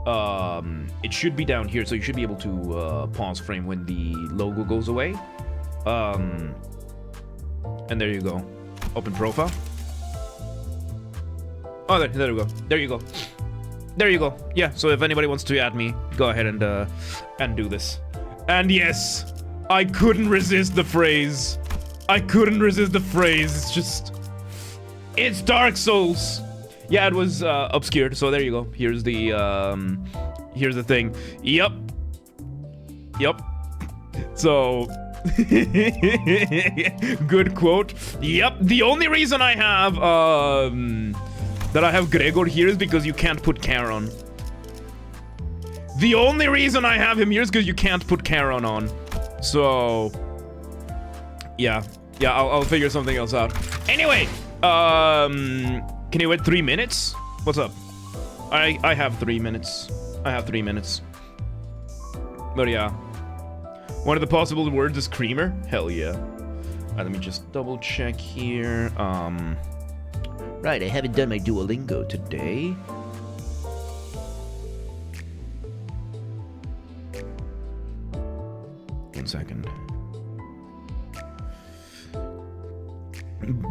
It should be down here, so you should be able to pause frame when the logo goes away. And there you go. Open profile. Oh, there we go. There you go. There you go. Yeah, so if anybody wants to add me, go ahead and do this. And yes, I couldn't resist the phrase. It's just... it's Dark Souls. Yeah, it was obscured, so there you go. Here's the thing. Yep. So... good quote. Yep, the only reason I have, that I have Gregor here is because you can't put Charon. The only reason I have him here is because you can't put Charon on. So... yeah, I'll figure something else out. Anyway, can you wait 3 minutes? What's up? I have 3 minutes. But yeah. One of the possible words is creamer. Hell yeah. Let me just double check here. Right, I haven't done my Duolingo today. One second.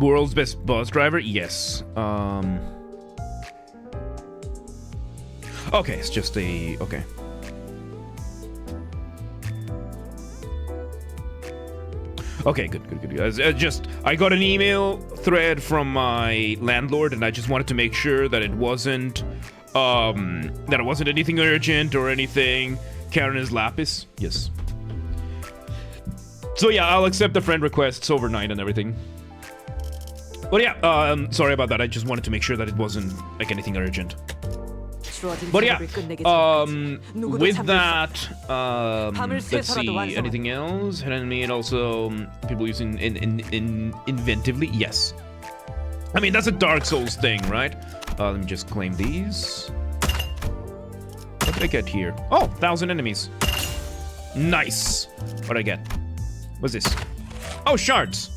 World's best bus driver? Yes. Okay, it's just a... Okay. Okay, good. I got an email thread from my landlord, and I just wanted to make sure that it wasn't anything urgent or anything. Karen is Lapis. Yes. So yeah, I'll accept the friend requests overnight and everything. But yeah, sorry about that. I just wanted to make sure that it wasn't like anything urgent. But yeah, with that, let's see, anything else? Enemy and also people using inventively, yes. I mean, that's a Dark Souls thing, right? Let me just claim these. What did I get here? Oh, 1,000 enemies. Nice. What'd I get? What's this? Oh, shards.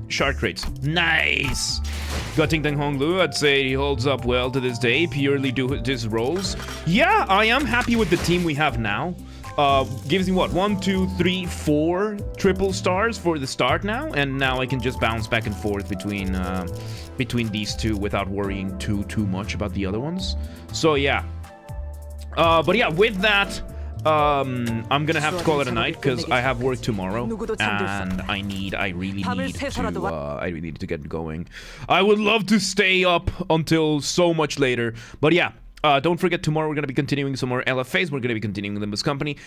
Shard crates. Nice. Gutting Deng Honglu, I'd say he holds up well to this day, purely due to his roles. Yeah, I am happy with the team we have now. Gives me what, 1, 2, 3, 4 triple stars for the start now, and now I can just bounce back and forth between these two without worrying too much about the other ones. So yeah. But yeah, with that, I'm gonna have to call it a night because I have work tomorrow, and I really need to get going. I would love to stay up until so much later, but yeah. Don't forget, tomorrow we're going to be continuing some more LFAs. We're going to be continuing Limbus Company.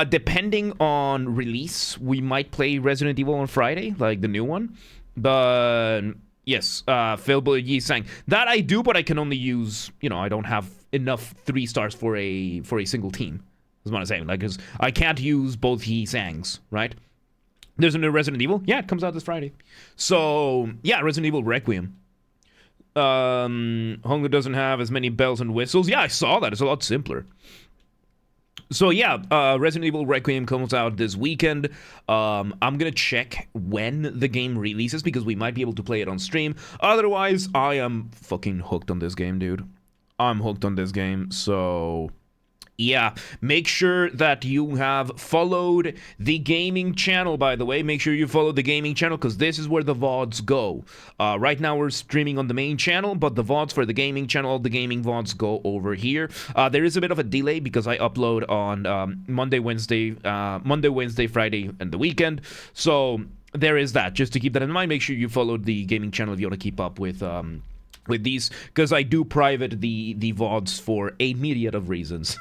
Depending on release, we might play Resident Evil on Friday, like the new one. But yes, Philbo Yi sang. That I do, but I can only use, I don't have enough 3 stars for a single team. That's what I'm saying. Like, 'cause I can't use both Yi Sangs, right? There's a new Resident Evil. Yeah, it comes out this Friday. So, yeah, Resident Evil Requiem. Honglu doesn't have as many bells and whistles. Yeah, I saw that. It's a lot simpler. So yeah, Resident Evil Requiem comes out this weekend. I'm gonna check when the game releases because we might be able to play it on stream. Otherwise, I am fucking hooked on this game, dude. I'm hooked on this game, so... yeah, make sure that you have followed the gaming channel, by the way. Make sure you follow the gaming channel because this is where the VODs go. Right now we're streaming on the main channel, but the VODs for the gaming channel, the gaming VODs go over here. There is a bit of a delay because I upload on Monday, Wednesday, Friday, and the weekend. So there is that. Just to keep that in mind, make sure you follow the gaming channel if you want to keep up with these, because I do private the VODs for a myriad of reasons.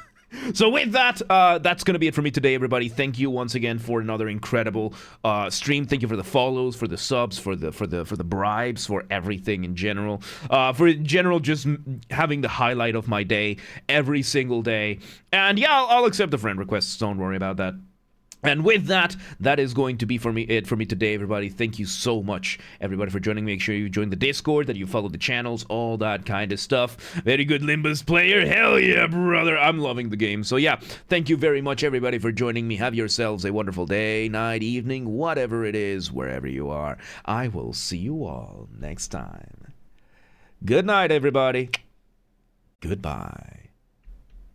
So with that, that's going to be it for me today, everybody. Thank you once again for another incredible stream. Thank you for the follows, for the subs, for the bribes, for everything in general. For in general, just having the highlight of my day every single day. And yeah, I'll accept the friend requests. Don't worry about that. And with that, that is going to be it for me today, everybody. Thank you so much, everybody, for joining me. Make sure you join the Discord, that you follow the channels, all that kind of stuff. Very good Limbus player. Hell yeah, brother. I'm loving the game. So yeah, thank you very much, everybody, for joining me. Have yourselves a wonderful day, night, evening, whatever it is, wherever you are. I will see you all next time. Good night, everybody. Goodbye.